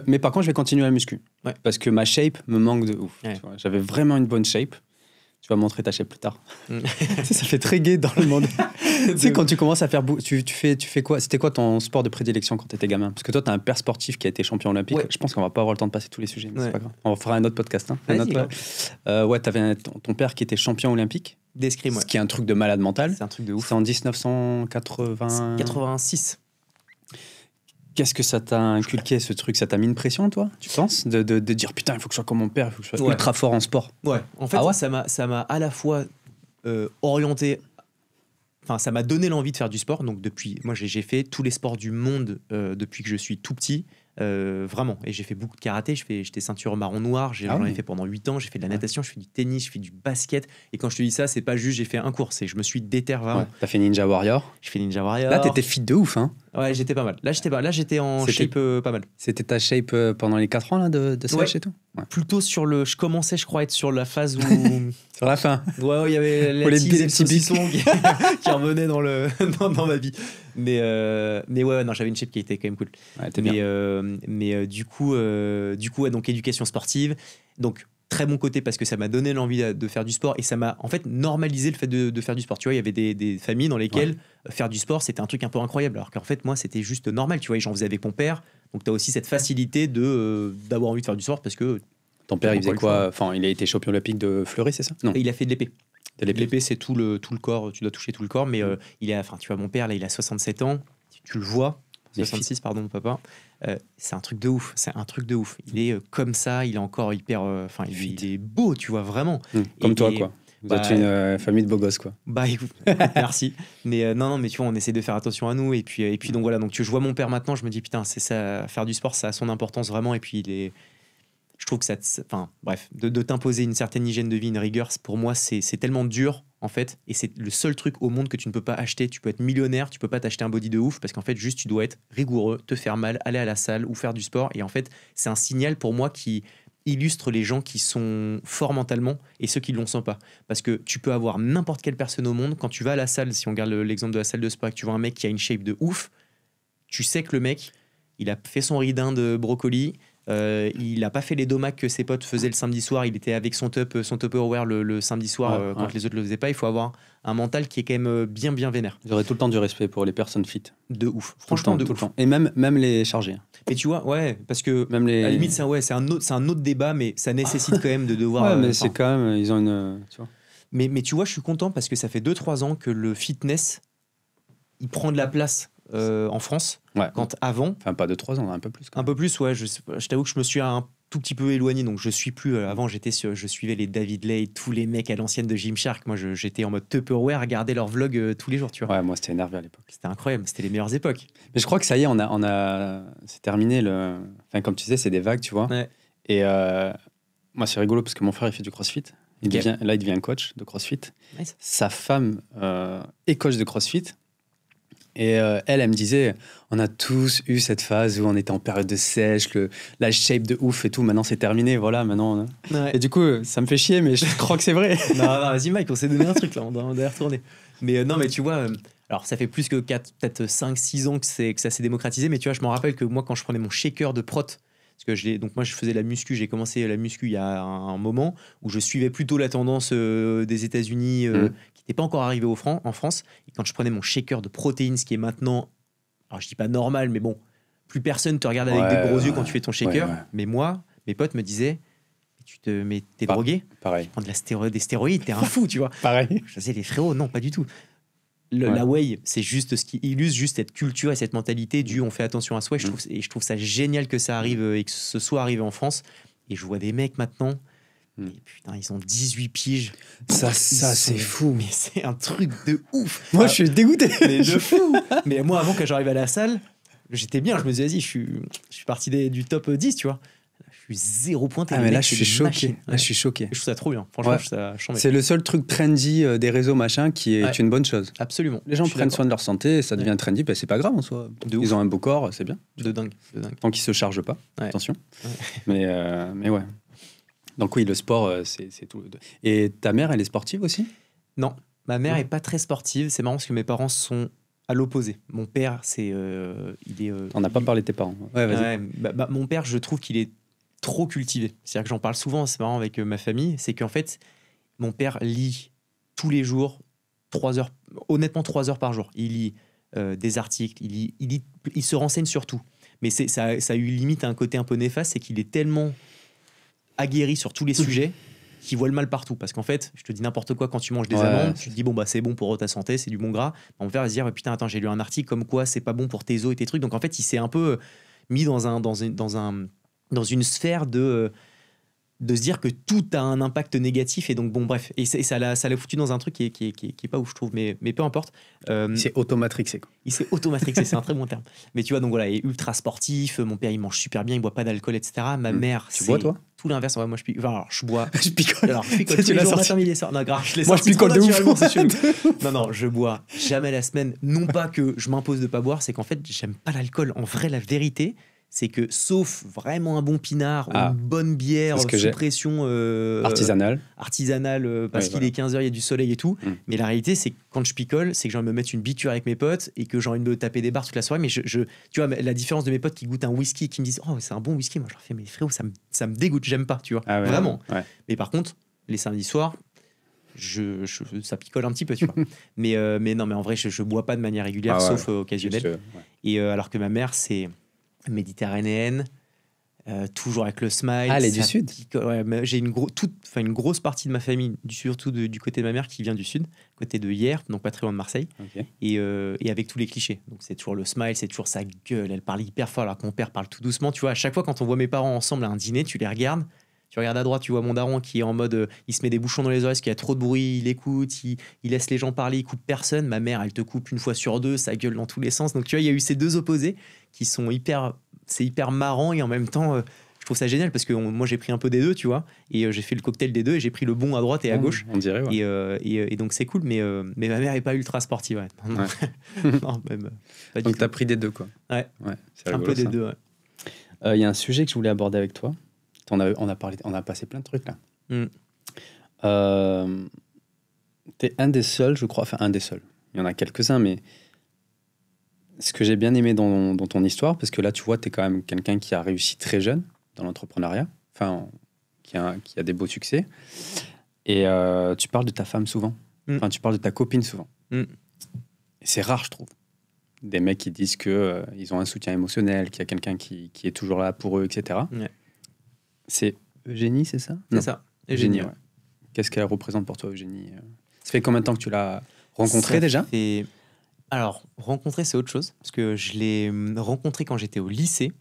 Mais par contre, je vais continuer la muscu. Ouais. Parce que ma shape me manque de ouf. Ouais. Tu vois. J'avais vraiment une bonne shape. Tu vas montrer ta shape plus tard. Ça fait très gay dans le monde. Tu sais, quand tu commences à faire... Tu fais quoi? C'était quoi ton sport de prédilection quand tu étais gamin? Parce que toi, tu as un père sportif qui a été champion olympique. Ouais. Je pense qu'on va pas avoir le temps de passer tous les sujets, mais c'est pas grave. On fera un autre podcast. Ouais, tu avais ton père qui était champion olympique. D'escrime, ouais. Ce qui est un truc de malade mental. C'est un truc de ouf. C'est en 1986. Qu'est-ce que ça t'a inculqué, ce truc? Ça t'a mis une pression, toi, tu penses, de dire putain, il faut que je sois comme mon père, il faut que je sois ultra fort en sport? Ouais, en fait, ça m'a à la fois orienté, enfin, ça m'a donné l'envie de faire du sport. Donc, moi, j'ai fait tous les sports du monde depuis que je suis tout petit. Vraiment, et j'ai fait beaucoup de karaté, j'étais ceinture marron-noir, j'en ai fait pendant 8 ans, j'ai fait de la natation, je fais du tennis, je fais du basket, et quand je te dis ça, c'est pas juste j'ai fait un cours, c'est je me suis déterré vraiment. T'as fait Ninja Warrior? Je fais Ninja Warrior. Là t'étais fit de ouf, hein? Ouais, j'étais pas mal. Là j'étais en shape pas mal. C'était ta shape pendant les 4 ans là, de sèche et tout? Plutôt je commençais, je crois, à être sur la phase où... Sur la fin. Ouais, il y avait les petits saucissons qui revenaient dans ma vie. Mais ouais, non, j'avais une shape qui était quand même cool. Ouais, du coup, donc éducation sportive. Donc très bon côté parce que ça m'a donné l'envie de faire du sport et ça m'a en fait normalisé le fait de faire du sport. Tu vois, il y avait des familles dans lesquelles faire du sport c'était un truc un peu incroyable, alors qu'en fait moi c'était juste normal. Tu vois, j'en faisais avec mon père. Donc tu as aussi cette facilité d'avoir envie de faire du sport parce que ton père il faisait quoi? Enfin, il a été champion olympique de Fleury, c'est ça? Non. Et il a fait de l'épée. L'épée, c'est tout le corps, tu dois toucher tout le corps, mais tu vois, mon père, là, il a 67 ans, tu le vois, 66, pardon, mon papa, c'est un truc de ouf, Il est comme ça, il est encore hyper, il est beau, tu vois, vraiment. Comme toi, quoi. Vous êtes une famille de beaux gosses, quoi. Bah écoute, merci. Mais non, mais tu vois, on essaie de faire attention à nous. Et puis donc voilà, donc je vois mon père maintenant, je me dis putain, c'est ça, faire du sport, ça a son importance vraiment. Et puis je trouve que ça, enfin bref, de t'imposer une certaine hygiène de vie, une rigueur, pour moi, c'est tellement dur en fait. Et c'est le seul truc au monde que tu ne peux pas acheter. Tu peux être millionnaire, tu peux pas t'acheter un body de ouf parce qu'en fait, juste tu dois être rigoureux, te faire mal, aller à la salle ou faire du sport. Et en fait, c'est un signal pour moi qui illustre les gens qui sont forts mentalement et ceux qui ne le sont pas. Parce que tu peux avoir n'importe quelle personne au monde, quand tu vas à la salle, si on regarde l'exemple de la salle de sport, et que tu vois un mec qui a une shape de ouf, tu sais que le mec, il a fait son ridin de brocoli, il n'a pas fait les domacs que ses potes faisaient le samedi soir, il était avec son Tupperware le samedi soir quand les autres le faisaient pas. Il faut avoir un mental qui est quand même bien vénère. J'aurais tout le temps du respect pour les personnes fit. De ouf, franchement tout le temps. Et même les chargés. Mais tu vois, ouais, parce que même à la limite, c'est un autre débat, mais ça nécessite quand même de devoir. Ouais, mais c'est quand même, ils ont une. Tu vois. Mais tu vois, je suis content parce que ça fait 2-3 ans que le fitness, il prend de la place en France. Ouais. Quand avant. Enfin, pas 2-3 ans, un peu plus. Un peu plus, ouais. Je t'avoue que je me suis un tout petit peu éloigné, donc je suis plus. Avant, je suivais les David Lay, tous les mecs à l'ancienne de Gymshark. Moi, j'étais en mode Tupperware, regarder leurs vlogs tous les jours, tu vois. Ouais, moi, c'était énervé à l'époque. C'était incroyable, c'était les meilleures époques. Mais je crois que ça y est, c'est terminé. Enfin, comme tu disais, c'est des vagues, tu vois. Ouais. Et moi, c'est rigolo parce que mon frère, il fait du crossfit. Il devient coach de crossfit. Nice. Sa femme est coach de crossfit. Et elle me disait, on a tous eu cette phase où on était en période de sèche, la shape de ouf et tout. Maintenant, c'est terminé. Voilà, maintenant. Ouais. Et du coup, ça me fait chier, mais je crois que c'est vrai. non, vas-y, Mike, on s'est donné un truc là, on doit y retourner. Mais non, mais tu vois, alors ça fait plus que 4, peut-être 5-6 ans que ça s'est démocratisé. Mais tu vois, je me rappelle que moi, quand je prenais mon shaker de prot, parce que donc moi, je faisais la muscu, j'ai commencé la muscu il y a un moment où je suivais plutôt la tendance des États-Unis qui n'était pas encore arrivée en France. Et quand je prenais mon shaker de protéines, ce qui est maintenant, alors je dis pas normal, mais bon, plus personne te regarde avec des gros yeux quand tu fais ton shaker. Ouais. Mais moi, mes potes me disaient, mais t'es drogué? Pareil. Tu prends des stéroïdes, t'es un fou, tu vois. Pareil. Je disais, les frérots, non, pas du tout. La whey, c'est juste ce qui illustre juste cette culture et cette mentalité du on fait attention à soi. Et je trouve ça génial que ça arrive et que ce soit arrivé en France. Et je vois des mecs maintenant, et putain, ils ont 18 piges. Ça c'est fou. Mais c'est un truc de ouf. Moi, je suis dégoûté. Mais de fou. Mais moi, avant, quand j'arrive à la salle, j'étais bien. Je me disais, vas-y, je suis parti du top 10, tu vois. Je suis 0 point. Mais là, je suis choqué. Là, je suis choqué. Je trouve ça trop bien. Franchement, je trouve ça chambé. C'est le seul truc trendy des réseaux machin qui est une bonne chose. Absolument. Les gens prennent soin de leur santé, ça devient trendy, c'est pas grave en soi. Ils ont un beau corps, c'est bien. De dingue. Tant qu'ils se chargent pas, attention. Ouais. Mais ouais. Donc oui, le sport, c'est tout. Et ta mère, elle est sportive aussi? Non, ma mère est pas très sportive. C'est marrant parce que mes parents sont à l'opposé. Mon père, On n'a pas parlé de tes parents. Ouais, vas-y. Mon père, je trouve qu'il est trop cultivé. C'est-à-dire que j'en parle souvent, c'est marrant avec ma famille, c'est qu'en fait, mon père lit tous les jours 3 heures, honnêtement 3 heures par jour. Il lit des articles, il se renseigne sur tout. Mais ça a eu limite un côté un peu néfaste, c'est qu'il est tellement aguerri sur tous les sujets qu'il voit le mal partout. Parce qu'en fait, je te dis n'importe quoi, quand tu manges des amandes, tu te dis, bon, bah, c'est bon pour ta santé, c'est du bon gras. Mon père va se dire, putain, attends, j'ai lu un article comme quoi c'est pas bon pour tes os et tes trucs. Donc en fait, il s'est un peu mis dans une sphère de se dire que tout a un impact négatif. Et donc, bon, bref. Et ça l'a foutu dans un truc qui est pas ouf, je trouve. Mais peu importe. Il s'est automatrixé. Il s'est automatrixé, c'est un très bon terme. Mais tu vois, donc voilà, il est ultra sportif. Mon père, il mange super bien, il boit pas d'alcool, etc. Ma mère, tu bois, toi? Tout l'inverse. Ouais, moi, je picole. Enfin, alors, je bois. Je picole. Alors, je picole tous les jours matin, midi et soir. Non, grave, moi, je picole de ouf. C'est chelou. Non, je bois jamais la semaine. Non pas que je m'impose de pas boire, c'est qu'en fait, j'aime pas l'alcool. En vrai, la vérité, c'est que sauf vraiment un bon pinard, une bonne bière sous pression artisanale, parce qu'il est 15h, il y a du soleil et tout. Mais la réalité, c'est que quand je picole, c'est que j'ai envie de me mettre une biture avec mes potes et que j'ai envie de me taper des barres toute la soirée. Mais tu vois, la différence de mes potes qui goûtent un whisky, qui me disent, oh, c'est un bon whisky. Moi, je leur fais, mais frérot, ça me dégoûte, j'aime pas, tu vois. Vraiment. Ouais. Mais par contre, les samedis soirs, ça picole un petit peu, tu vois. mais non, mais en vrai, je bois pas de manière régulière, sauf occasionnelle. Et alors que ma mère, c'est méditerranéenne, toujours avec le smile. Elle est du sud. J'ai une grosse partie de ma famille, surtout du côté de ma mère, qui vient du sud, côté de Hyères, donc pas très loin de Marseille. Okay. Et avec tous les clichés. Donc c'est toujours le smile, c'est toujours sa gueule, elle parle hyper fort alors que mon père parle tout doucement. Tu vois, à chaque fois quand on voit mes parents ensemble à un dîner, tu les regardes, Tu regardes à droite, tu vois mon daron qui est en mode, il se met des bouchons dans les oreilles parce qu'il y a trop de bruit, il écoute, il laisse les gens parler, il coupe personne. Ma mère, elle te coupe une fois sur deux, ça gueule dans tous les sens. Donc tu vois, il y a eu ces deux opposés qui sont c'est hyper marrant et en même temps, je trouve ça génial parce que moi j'ai pris un peu des deux, tu vois, et j'ai fait le cocktail des deux et j'ai pris le bon à droite et à gauche. On dirait, ouais. Et donc c'est cool, mais ma mère n'est pas ultra sportive. Ouais. Non, même, pas donc du tu as tout. pris des deux, quoi. Ouais, c'est un rigolo, peu des ça. deux. Ouais. Il y a un sujet que je voulais aborder avec toi. On a passé plein de trucs là. T'es un des seuls, je crois, enfin un des seuls. Il y en a quelques-uns, mais ce que j'ai bien aimé dans ton histoire, parce que là, tu vois, t'es quand même quelqu'un qui a réussi très jeune dans l'entrepreneuriat, enfin, qui a des beaux succès. Et tu parles de ta femme souvent. Enfin, tu parles de ta copine souvent. Et c'est rare, je trouve. Des mecs qui disent que ils ont un soutien émotionnel, qu'il y a quelqu'un qui est toujours là pour eux, etc. Ouais. C'est Eugénie, c'est ça? C'est ça, Eugénie, ouais. Qu'est-ce qu'elle représente pour toi, Eugénie? Ça fait combien de temps que tu l'as rencontrée déjà? Alors, rencontrer, c'est autre chose. Parce que je l'ai rencontrée quand j'étais au lycée.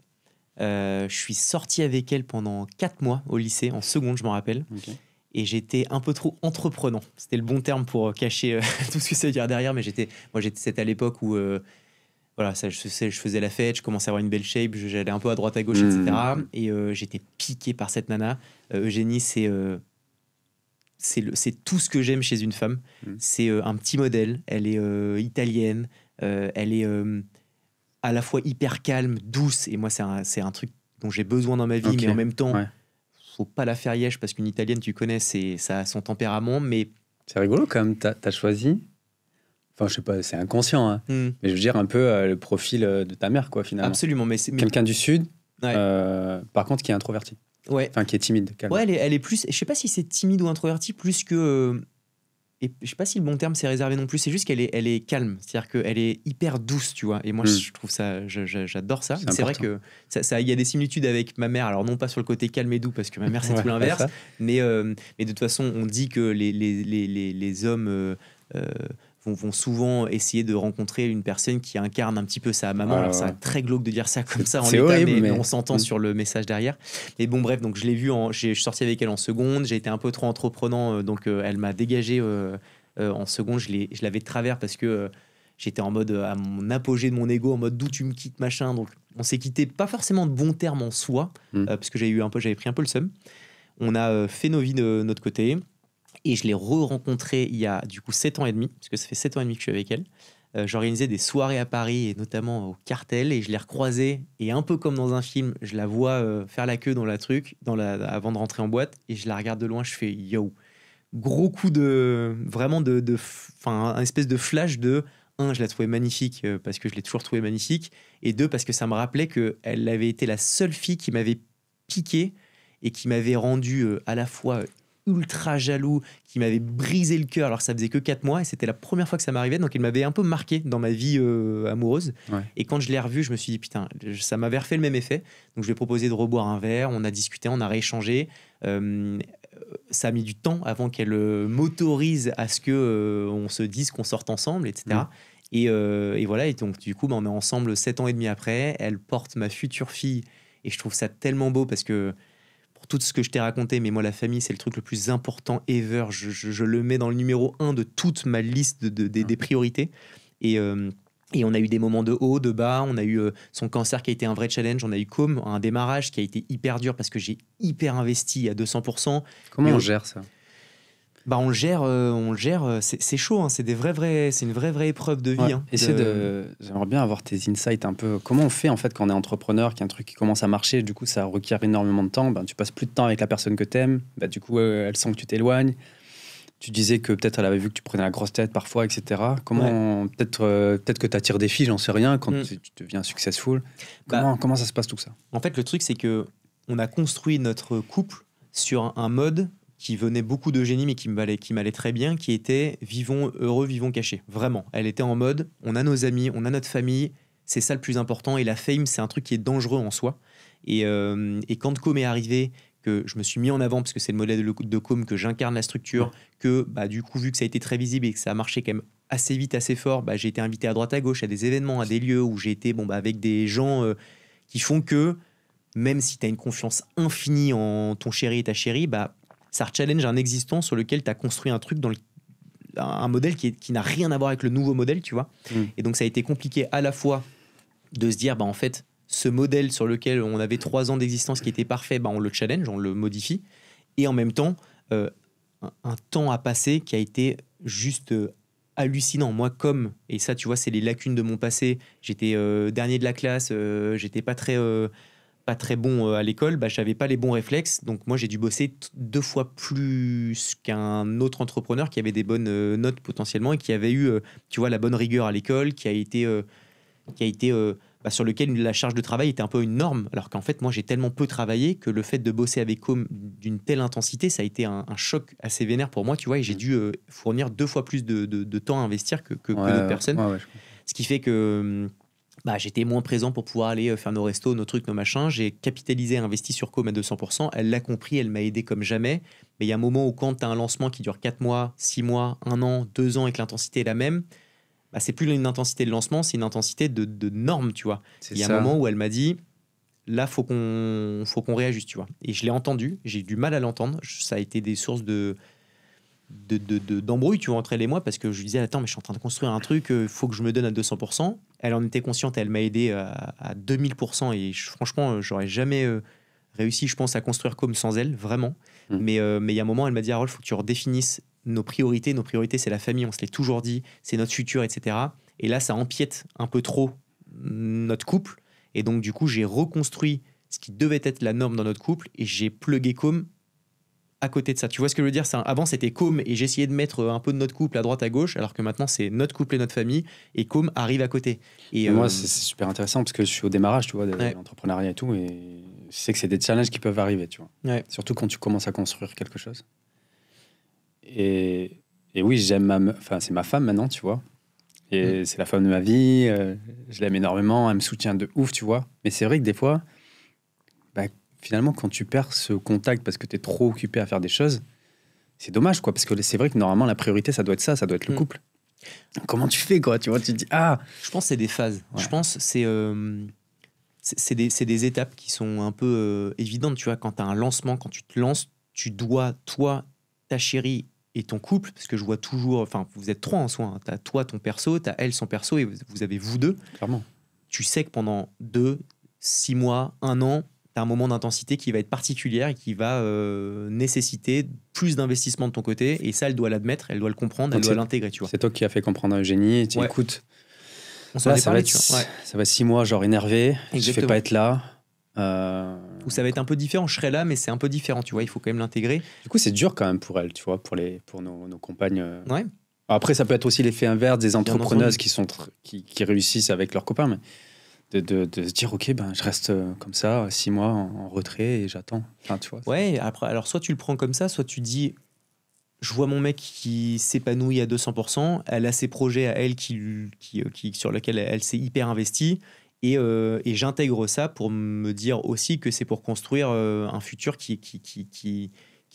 Je suis sorti avec elle pendant 4 mois au lycée, en seconde, je m'en rappelle. Okay. Et j'étais un peu trop entreprenant. C'était le bon terme pour cacher tout ce que ça veut dire derrière. Mais c'était à l'époque où voilà, je faisais la fête, je commençais à avoir une belle shape, j'allais un peu à droite à gauche, etc. Et j'étais piqué par cette nana. Eugénie, c'est tout ce que j'aime chez une femme. C'est un petit modèle. Elle est italienne. Elle est à la fois hyper calme, douce. Et moi, c'est un truc dont j'ai besoin dans ma vie. Okay. Mais en même temps, faut pas la faire yèche parce qu'une italienne, tu connais, ça a son tempérament. Mais c'est rigolo quand même. T'as choisi. Enfin, je sais pas, c'est inconscient. Hein. Mais je veux dire un peu le profil de ta mère, quoi, finalement. Absolument. Mais quelqu'un du Sud, par contre, qui est introverti. Ouais. Enfin, qui est timide. Calme. Ouais, elle est plus. Je sais pas si c'est timide ou introverti, plus que. Et je sais pas si le bon terme c'est réservé non plus. C'est juste qu'elle est calme. C'est-à-dire qu'elle est hyper douce, tu vois. Et moi, je trouve ça. J'adore ça. C'est vrai que il y a des similitudes avec ma mère. Alors non pas sur le côté calme et doux parce que ma mère c'est tout l'inverse. Mais de toute façon, on dit que les hommes. Vont souvent essayer de rencontrer une personne qui incarne un petit peu sa maman. Alors, c'est très glauque de dire ça comme ça en l'état, horrible, mais on s'entend sur le message derrière. Mais bon, bref, donc je l'ai vue, je suis sorti avec elle en seconde. J'ai été un peu trop entreprenant, donc elle m'a dégagé en seconde. Je l'avais de travers parce que j'étais en mode à mon apogée de mon ego, en mode d'où tu me quittes, machin. Donc on s'est quitté, pas forcément de bons termes en soi, parce que j'avais pris un peu le seum. On a fait nos vies de notre côté. Et je l'ai re-rencontrée il y a du coup 7 ans et demi, parce que ça fait 7 ans et demi que je suis avec elle. J'organisais des soirées à Paris, et notamment au Cartel, et je l'ai recroisée. Et un peu comme dans un film, je la vois faire la queue dans la truc, avant de rentrer en boîte, et je la regarde de loin, je fais yo. Gros coup de. Vraiment un espèce de flash de. Un, je la trouvais magnifique parce que je l'ai toujours trouvée magnifique. Et deux, parce que ça me rappelait qu'elle avait été la seule fille qui m'avait piqué et qui m'avait rendu à la fois ultra jaloux, qui m'avait brisé le cœur alors que ça faisait que 4 mois et c'était la première fois que ça m'arrivait, donc il m'avait un peu marqué dans ma vie amoureuse. Et quand je l'ai revu, je me suis dit putain, ça m'avait refait le même effet, donc je lui ai proposé de reboire un verre, on a discuté, on a rééchangé. Ça a mis du temps avant qu'elle m'autorise à ce que on se dise qu'on sorte ensemble, etc. Et voilà, et donc du coup on est ensemble 7 ans et demi après, elle porte ma future fille et je trouve ça tellement beau parce que pour tout ce que je t'ai raconté, mais moi la famille c'est le truc le plus important ever, je le mets dans le numéro 1 de toute ma liste des priorités. Et on a eu des moments de haut, de bas, on a eu son cancer qui a été un vrai challenge, on a eu comme un démarrage qui a été hyper dur parce que j'ai hyper investi à 200%. Comment on gère ça ? On le gère, c'est chaud, hein, c'est une vraie épreuve de vie. J'aimerais bien avoir tes insights un peu. Comment on fait en fait quand on est entrepreneur, qu'il y a un truc qui commence à marcher, du coup ça requiert énormément de temps, tu passes plus de temps avec la personne que t'aimes, du coup elle sent que tu t'éloignes. Tu disais que peut-être elle avait vu que tu prenais la grosse tête parfois, etc. Comment peut-être que tu attires des filles, j'en sais rien, quand tu deviens successful. Comment ça se passe tout ça ? En fait, le truc c'est que on a construit notre couple sur un mode qui venait beaucoup d'Eugénie, mais qui m'allait très bien, qui était « vivons heureux, vivons cachés ». Vraiment, elle était en mode « on a nos amis, on a notre famille, c'est ça le plus important ». Et la fame, c'est un truc qui est dangereux en soi. Et quand Com est arrivé, que je me suis mis en avant, parce que c'est le modèle de Com, que j'incarne la structure, que du coup, vu que ça a été très visible et que ça a marché quand même assez vite, assez fort, j'ai été invité à droite à gauche, à des événements, à des lieux où j'ai été avec des gens qui font que même si tu as une confiance infinie en ton chéri et ta chérie, bah, ça challenge un existant sur lequel tu as construit un truc un modèle qui n'a rien à voir avec le nouveau modèle, tu vois. Et donc ça a été compliqué à la fois de se dire, bah, en fait, ce modèle sur lequel on avait 3 ans d'existence qui était parfait, bah, on le challenge, on le modifie. Et en même temps, un temps à passer qui a été juste hallucinant. Moi, et ça, tu vois, c'est les lacunes de mon passé, j'étais dernier de la classe, j'étais pas très bon à l'école, bah, j'avais pas les bons réflexes. Donc moi, j'ai dû bosser 2 fois plus qu'un autre entrepreneur qui avait des bonnes notes potentiellement et qui avait eu, tu vois, la bonne rigueur à l'école, qui a été sur lequel la charge de travail était un peu une norme. Alors qu'en fait, moi, j'ai tellement peu travaillé que le fait de bosser avec Com d'une telle intensité, ça a été un choc assez vénère pour moi, tu vois, et j'ai dû fournir 2 fois plus de temps à investir que d'autres personnes. Ce qui fait que j'étais moins présent pour pouvoir aller faire nos restos, nos trucs, nos machins. J'ai capitalisé, investi sur Com à 200%. Elle l'a compris, elle m'a aidé comme jamais. Mais il y a un moment où quand tu as un lancement qui dure 4 mois, 6 mois, 1 an, 2 ans et que l'intensité est la même, c'est plus une intensité de lancement, c'est une intensité de norme, tu vois. Il y a un moment où elle m'a dit, là, faut qu'on réajuste, tu vois. Et je l'ai entendu, j'ai eu du mal à l'entendre. Ça a été des sources d'embrouille, tu vois, entre elle et moi, parce que je lui disais, attends, mais je suis en train de construire un truc, faut que je me donne à 200%. Elle en était consciente, elle m'a aidé à 2000%, et franchement, j'aurais jamais réussi, je pense, à construire comme sans elle, vraiment. Mais il y a un moment, elle m'a dit, Harold, faut que tu redéfinisses nos priorités. Nos priorités, c'est la famille, on se l'est toujours dit, c'est notre futur, etc. Et là, ça empiète un peu trop notre couple. Et donc, du coup, j'ai reconstruit ce qui devait être la norme dans notre couple et j'ai plugué Com à côté de ça. Tu vois ce que je veux dire? Avant, c'était Com et j'essayais de mettre un peu de notre couple à droite, à gauche, alors que maintenant, c'est notre couple et notre famille et Com arrive à côté. Et moi, c'est super intéressant parce que je suis au démarrage, tu vois, de l'entrepreneuriat et tout, et je sais que c'est des challenges qui peuvent arriver, tu vois. Ouais. Surtout quand tu commences à construire quelque chose. Et oui, j'aime c'est ma femme maintenant, tu vois. Et c'est la femme de ma vie. Je l'aime énormément. Elle me soutient de ouf, tu vois. Mais c'est vrai que des fois, finalement, quand tu perds ce contact parce que tu es trop occupé à faire des choses, c'est dommage, quoi. Parce que c'est vrai que normalement, la priorité, ça doit être ça. Ça doit être le couple. Comment tu fais, quoi? Tu vois, tu te dis, Je pense que c'est des phases. Ouais. Je pense que c'est des étapes qui sont un peu évidentes, tu vois. Quand tu as un lancement, quand tu te lances, tu dois, toi, ta chérie et ton couple, parce que je vois toujours, enfin, vous êtes 3 en soi, hein. T'as toi ton perso, t'as elle son perso, et vous avez vous 2. Clairement. Tu sais que pendant 2, 6 mois, 1 an, t'as un moment d'intensité qui va être particulière et qui va nécessiter plus d'investissement de ton côté, et ça, elle doit l'admettre, elle doit le comprendre, elle doit l'intégrer, tu vois. C'est toi qui as fait comprendre à Eugénie, tu écoutes, ça va être 6 mois, genre énervé, je fais pas être là. Ou ça va être un peu différent, je serai là, mais c'est un peu différent, tu vois, il faut quand même l'intégrer. Du coup, c'est dur quand même pour elle, tu vois, pour nos compagnes. Ouais. Après, ça peut être aussi l'effet inverse des entrepreneuses qui réussissent avec leurs copains, mais de se dire, ok, je reste comme ça, 6 mois en retrait et j'attends. Enfin, tu vois. Ouais, après, alors soit tu le prends comme ça, soit tu dis, je vois mon mec qui s'épanouit à 200%, elle a ses projets à elle sur lesquels elle s'est hyper investie. Et j'intègre ça pour me dire aussi que c'est pour construire un futur qui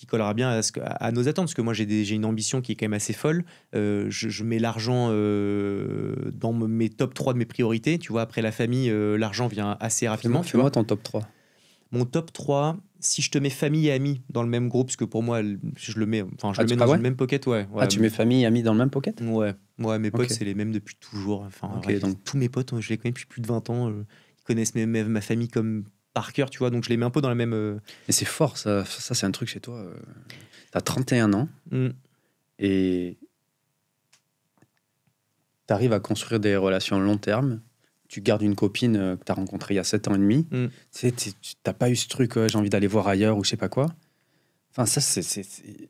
collera bien à nos attentes. Parce que moi, j'ai une ambition qui est quand même assez folle. Je mets l'argent dans mes top 3 de mes priorités. Tu vois, après la famille, l'argent vient assez rapidement. Fais-moi ton top 3. Mon top 3, si je te mets famille et amis dans le même groupe, parce que pour moi, je le mets dans une même pocket. Ouais, tu mets famille et amis dans le même pocket? Ouais, mes potes, c'est les mêmes depuis toujours. Enfin, donc tous mes potes, je les connais depuis plus de 20 ans. Ils connaissent ma famille comme par cœur, tu vois, donc je les mets un peu dans la même... Et c'est fort, ça c'est un truc chez toi. T'as 31 ans et t'arrives à construire des relations long terme. Tu gardes une copine que tu as rencontrée il y a 7 ans et demi. Tu sais, t'as pas eu ce truc, j'ai envie d'aller voir ailleurs ou je sais pas quoi. Enfin, ça,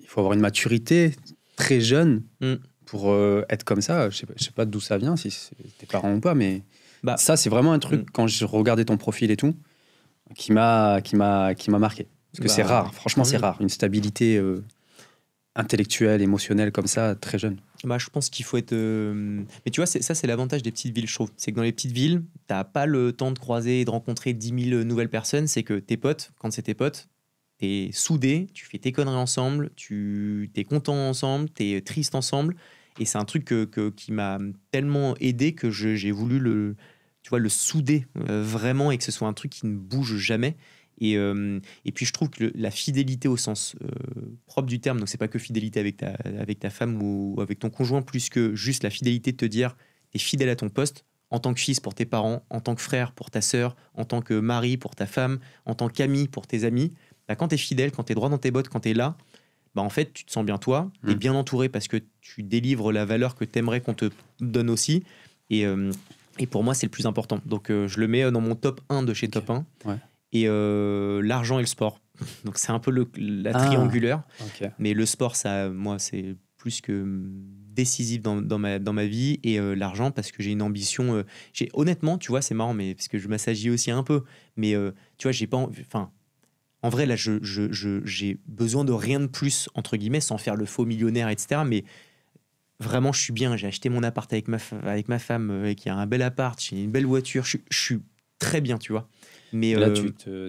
il faut avoir une maturité très jeune pour être comme ça. Je sais pas d'où ça vient, si c'est tes parents ou pas, mais ça, c'est vraiment un truc, quand je regardais ton profil et tout, qui m'a marqué. Parce que c'est rare, franchement, c'est rare. Une stabilité intellectuelle, émotionnelle comme ça, très jeune. Je pense qu'il faut être... Mais tu vois, ça, c'est l'avantage des petites villes, je trouve. C'est que dans les petites villes, t'as pas le temps de croiser et de rencontrer 10 000 nouvelles personnes. C'est que tes potes, quand c'est tes potes, t'es soudé, tu fais tes conneries ensemble, t'es content ensemble, t'es triste ensemble. Et c'est un truc qui m'a tellement aidé que j'ai voulu tu vois, le souder vraiment et que ce soit un truc qui ne bouge jamais. Et puis je trouve que la fidélité au sens propre du terme, donc c'est pas que fidélité avec ta femme ou avec ton conjoint, plus que juste la fidélité de te dire t'es fidèle à ton poste en tant que fils pour tes parents, en tant que frère pour ta sœur, en tant que mari pour ta femme, en tant qu'ami pour tes amis. Bah, quand t'es fidèle, quand t'es droit dans tes bottes, quand t'es là, bah en fait tu te sens bien toi, t'es bien entouré parce que tu délivres la valeur que t'aimerais qu'on te donne aussi. Et pour moi c'est le plus important. Donc je le mets dans mon top 1 de chez top 1. Ouais. Et l'argent et le sport. Donc c'est un peu la triangulaire. Okay. Mais le sport, ça, moi, c'est plus que décisif dans ma vie. Et l'argent, parce que j'ai une ambition. Honnêtement, tu vois, c'est marrant, mais parce que je m'assagis aussi un peu. Mais tu vois, j'ai pas. Enfin, en vrai, là, j'ai besoin de rien de plus, entre guillemets, sans faire le faux millionnaire, etc. Mais vraiment, je suis bien. J'ai acheté mon appart avec ma femme, qui a un bel appart. J'ai une belle voiture. Je suis très bien, tu vois. Mais là,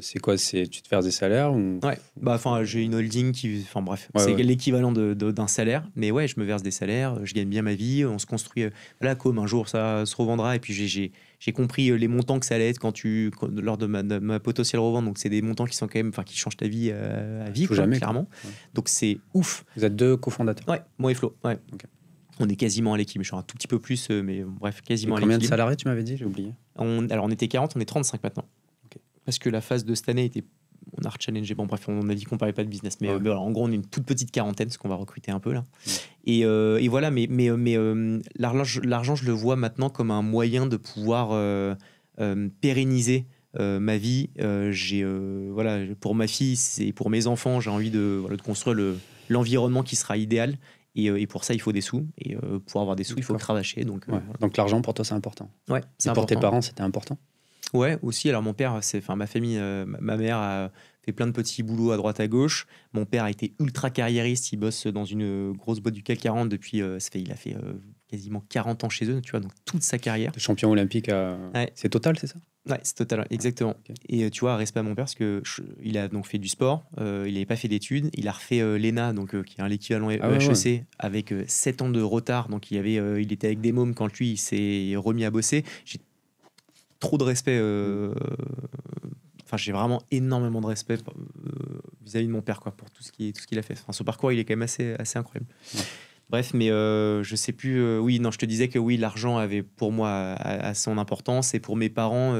c'est quoi? Tu te verses des salaires ou... Ouais, bah, j'ai une holding qui. Enfin, bref, ouais, c'est l'équivalent d'un salaire. Mais ouais, je me verse des salaires, je gagne bien ma vie, on se construit. Voilà, comme un jour ça se revendra. Et puis j'ai compris les montants que ça allait être lors de ma potentielle revente. Donc, c'est des montants qui sont quand même. Enfin, qui changent ta vie à vie, quoi, jamais, clairement. Ouais. Donc, c'est ouf. Vous êtes 2 cofondateurs? Ouais, moi et Flo. Ouais. Okay. On est quasiment à l'équilibre. Je suis un tout petit peu plus, mais bref, quasiment à l'équilibre. Combien de salariés, tu m'avais dit? J'ai oublié. Alors, on était 40, on est 35 maintenant. Parce que la phase de cette année était. On a rechallengé. Bon, bref, on a dit qu'on parlait pas de business. Mais voilà, en gros, on est une toute petite quarantaine, parce qu'on va recruter un peu là. Et voilà, mais l'argent, je le vois maintenant comme un moyen de pouvoir pérenniser ma vie. Voilà, pour ma fille et pour mes enfants, j'ai envie de construire l'environnement qui sera idéal. Et pour ça, il faut des sous. Et pour avoir des sous, il faut cravacher. Donc, voilà. Donc l'argent, pour toi, c'est important. Ouais, c'est important. Pour tes parents, c'était important? Ouais, aussi. Alors, mon père, ma famille, ma mère a fait plein de petits boulots à droite à gauche. Mon père a été ultra carriériste. Il bosse dans une grosse boîte du CAC 40 depuis. Il a fait quasiment 40 ans chez eux, tu vois, donc toute sa carrière. Le champion olympique, ouais. C'est Total, c'est ça? Ouais, c'est Total, exactement. Okay. Et tu vois, respect à mon père, parce qu'il a donc fait du sport, il n'avait pas fait d'études, il a refait l'ENA, donc, qui est l'équivalent HEC, avec 7 ans de retard. Donc, il était avec des mômes quand lui, il s'est remis à bosser. J'ai trop de respect. Enfin, j'ai vraiment énormément de respect vis-à-vis de mon père, quoi, pour tout ce qu'il a fait. Enfin, ce parcours, il est quand même assez incroyable. Ouais. Bref, mais je sais plus. Oui, non, je te disais que oui, l'argent avait pour moi à son importance, et pour mes parents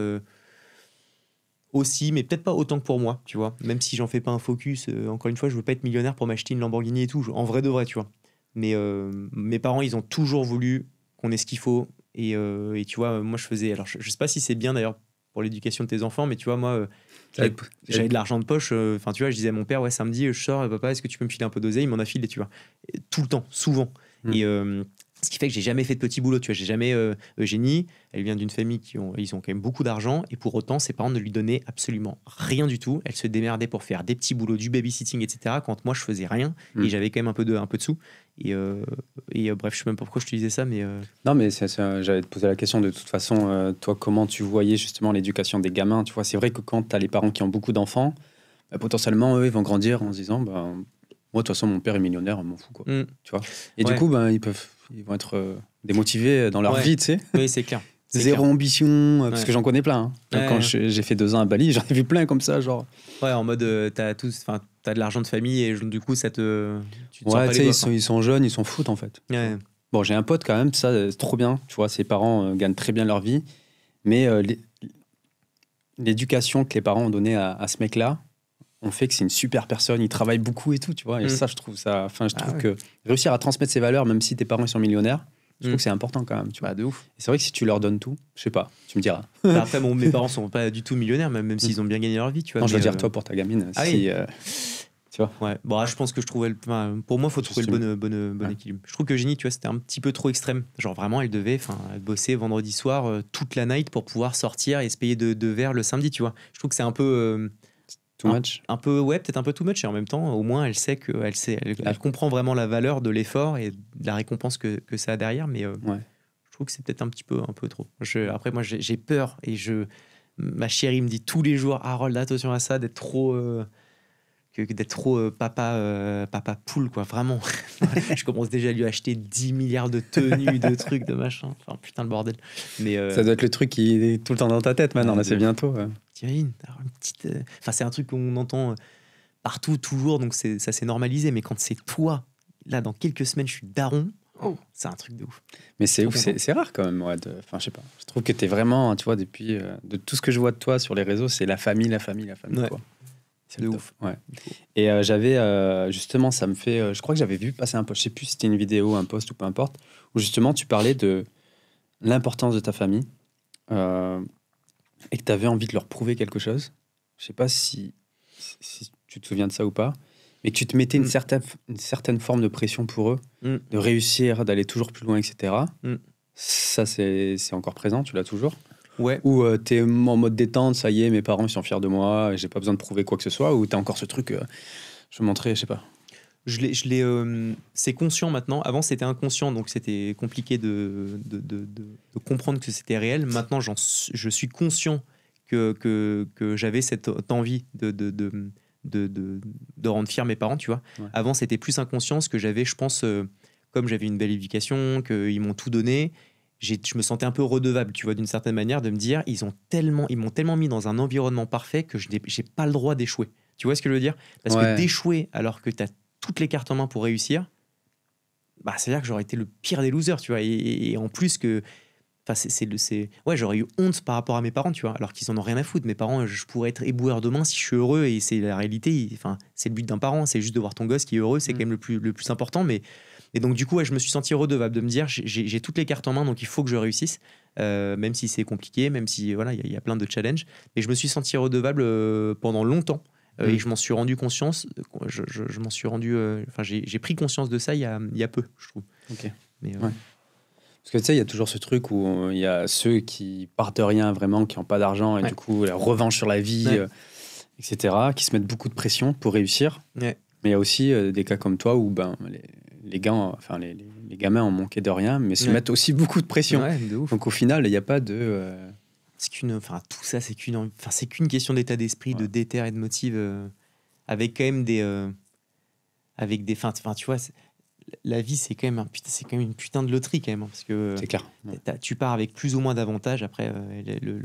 aussi, mais peut-être pas autant que pour moi, tu vois. Même si j'en fais pas un focus. Encore une fois, je veux pas être millionnaire pour m'acheter une Lamborghini et tout. En vrai de vrai, tu vois. Mais mes parents, ils ont toujours voulu qu'on ait ce qu'il faut. Et tu vois, moi, je faisais. Alors, je sais pas si c'est bien d'ailleurs pour l'éducation de tes enfants, mais tu vois, moi, j'avais de l'argent de poche. Enfin, tu vois, je disais à mon père, ouais, samedi, je sors, papa, est-ce que tu peux me filer un peu d'oseille? Il m'en a filé, tu vois. Et tout le temps, souvent. Et ce qui fait que j'ai jamais fait de petit boulot, tu vois. J'ai jamais. Eugénie, elle vient d'une famille ils ont quand même beaucoup d'argent, et pour autant, ses parents ne lui donnaient absolument rien du tout. Elle se démerdait pour faire des petits boulots, du babysitting, etc. Quand moi, je faisais rien, et j'avais quand même un peu de sous. Et bref, je sais même pas pourquoi je te disais ça, mais non, mais j'allais te poser la question de toute façon. Toi, comment tu voyais justement l'éducation des gamins? Tu vois, c'est vrai que quand tu as les parents qui ont beaucoup d'enfants, potentiellement, eux, ils vont grandir en se disant, moi, de toute façon, mon père est millionnaire, je m'en fous, quoi. Tu vois. Et du coup, ils vont être démotivés dans leur vie, tu sais. Oui, c'est clair. Zéro ambition, parce que j'en connais plein. Hein. Quand j'ai fait 2 ans à Bali, j'en ai vu plein comme ça, genre. Ouais, en mode, t'as de l'argent de famille, et du coup, tu te sens pas les doigts, ils sont jeunes, ils s'en foutent, en fait. Ouais. Bon, j'ai un pote quand même, ça, c'est trop bien. Tu vois, ses parents gagnent très bien leur vie, mais l'éducation que les parents ont donnée à ce mec-là, on fait que c'est une super personne, il travaille beaucoup et tout, tu vois. Et ça, je trouve ça. Enfin, je trouve que réussir à transmettre ses valeurs, même si tes parents sont millionnaires, je trouve que c'est important quand même, tu vois. De ouf. Et c'est vrai que si tu leur donnes tout, je sais pas, tu me diras. Après, mes parents sont pas du tout millionnaires, même s'ils ont bien gagné leur vie, tu vois. Non, je veux dire toi pour ta gamine. Oui. Tu vois. Ouais. Bon, je pense que je trouvais pour moi, il faut trouver le bon équilibre. Je trouve que Eugénie, tu vois, c'était un petit peu trop extrême. Genre vraiment, elle devait bosser vendredi soir toute la night pour pouvoir sortir et se payer 2 verres le samedi, tu vois. Je trouve que c'est un peu too much. Un peu, ouais, peut-être un peu too much, et en même temps, au moins, elle sait elle comprend vraiment la valeur de l'effort et de la récompense que ça a derrière, mais je trouve que c'est peut-être un peu trop. Après, moi, j'ai peur, et ma chérie me dit tous les jours, Harold, attention à ça, d'être trop... que d'être trop papa poule, quoi, vraiment. Je commence déjà à lui acheter 10 milliards de tenues, de trucs, de machin. Enfin, putain, le bordel. Mais, ça doit être le truc qui est tout le temps dans ta tête maintenant, là, c'est bientôt. T'imagines, une petite... Enfin, c'est un truc qu'on entend partout, toujours, donc ça s'est normalisé. Mais quand c'est toi, là, dans quelques semaines, je suis daron, c'est un truc de ouf. Mais c'est ouf, c'est rare quand même. Ouais, enfin, je sais pas. Je trouve que t'es vraiment, tu vois, depuis... de tout ce que je vois de toi sur les réseaux, c'est la famille, ouais. quoi. C'est de ouf. Ouais. Et j'avais, justement, ça me fait... je crois que j'avais vu passer un post, je sais plus si c'était une vidéo, un post ou peu importe, où justement, tu parlais de l'importance de ta famille et que tu avais envie de leur prouver quelque chose. Je sais pas si tu te souviens de ça ou pas, mais que tu te mettais une certaine forme de pression pour eux, de réussir, d'aller toujours plus loin, etc. Ça, c'est encore présent, tu l'as toujours. Ouais. Ou t'es en mode détente, ça y est, mes parents ils sont fiers de moi, j'ai pas besoin de prouver quoi que ce soit, ou t'as encore ce truc, je vais montrer, je sais pas. C'est conscient maintenant. Avant, c'était inconscient, donc c'était compliqué de comprendre que c'était réel. Maintenant, je suis conscient que j'avais cette envie de rendre fiers mes parents, tu vois. Ouais. Avant, c'était plus inconscient, ce que j'avais, je pense, comme j'avais une belle éducation, qu'ils m'ont tout donné, je me sentais un peu redevable, tu vois, d'une certaine manière, de me dire, ils m'ont tellement mis dans un environnement parfait que j'ai pas le droit d'échouer. Tu vois ce que je veux dire ? Parce que d'échouer alors que t'as toutes les cartes en main pour réussir, bah, c'est-à-dire que j'aurais été le pire des losers, tu vois. Et en plus que... Ouais, j'aurais eu honte par rapport à mes parents, tu vois, alors qu'ils en ont rien à foutre. Mes parents, je pourrais être éboueur demain si je suis heureux, et c'est la réalité. C'est le but d'un parent, c'est juste de voir ton gosse qui est heureux, c'est quand même le plus important. Et donc, du coup, ouais, je me suis senti redevable de me dire, j'ai toutes les cartes en main, donc il faut que je réussisse, même si c'est compliqué, même si voilà, il y a plein de challenges. Mais je me suis senti redevable pendant longtemps. Et je m'en suis rendu conscience. Je m'en suis rendu. J'ai pris conscience de ça il y a peu, je trouve. Ok. Mais, ouais. Parce que tu sais, il y a toujours ce truc où il y a ceux qui partent de rien vraiment, qui n'ont pas d'argent, et du coup, la revanche sur la vie, etc., qui se mettent beaucoup de pression pour réussir. Ouais. Mais il y a aussi des cas comme toi où les gamins ont manqué de rien, mais se mettent aussi beaucoup de pression. Ouais, de ouf. Donc au final, il n'y a pas de... tout ça, c'est qu'une question d'état d'esprit, de déter et de motive, avec quand même tu vois, la vie, c'est quand même une putain de loterie quand même, hein, parce que c'est clair. Tu pars avec plus ou moins d'avantages. Après,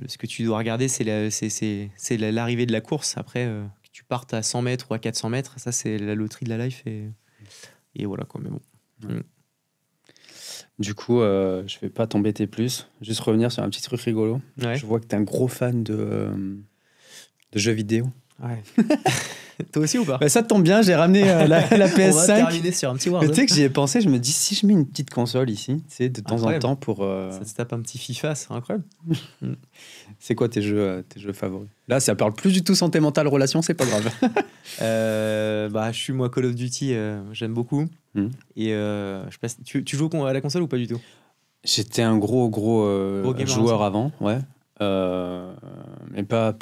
ce que tu dois regarder, c'est l'arrivée de la course. Après, que tu partes à 100 mètres ou à 400 mètres, ça, c'est la loterie de la life. Et voilà, quoi, mais bon. Ouais. Du coup, je vais pas t'embêter plus. Juste revenir sur un petit truc rigolo. Ouais. Je vois que t'es un gros fan de jeux vidéo. Ouais. Toi aussi ou pas ? Ça tombe bien, j'ai ramené la PS5. On va terminer sur un petit Warzone. Tu sais que j'y ai pensé, je me dis, si je mets une petite console ici, tu sais, de temps en temps pour... Ça te tape un petit FIFA, c'est incroyable. C'est quoi tes jeux favoris ? Là, ça parle plus du tout santé mentale, relation, c'est pas grave. Je suis moi Call of Duty, j'aime beaucoup. Et je sais pas, tu joues à la console ou pas du tout ? J'étais un gros joueur avant, ouais. Mais pas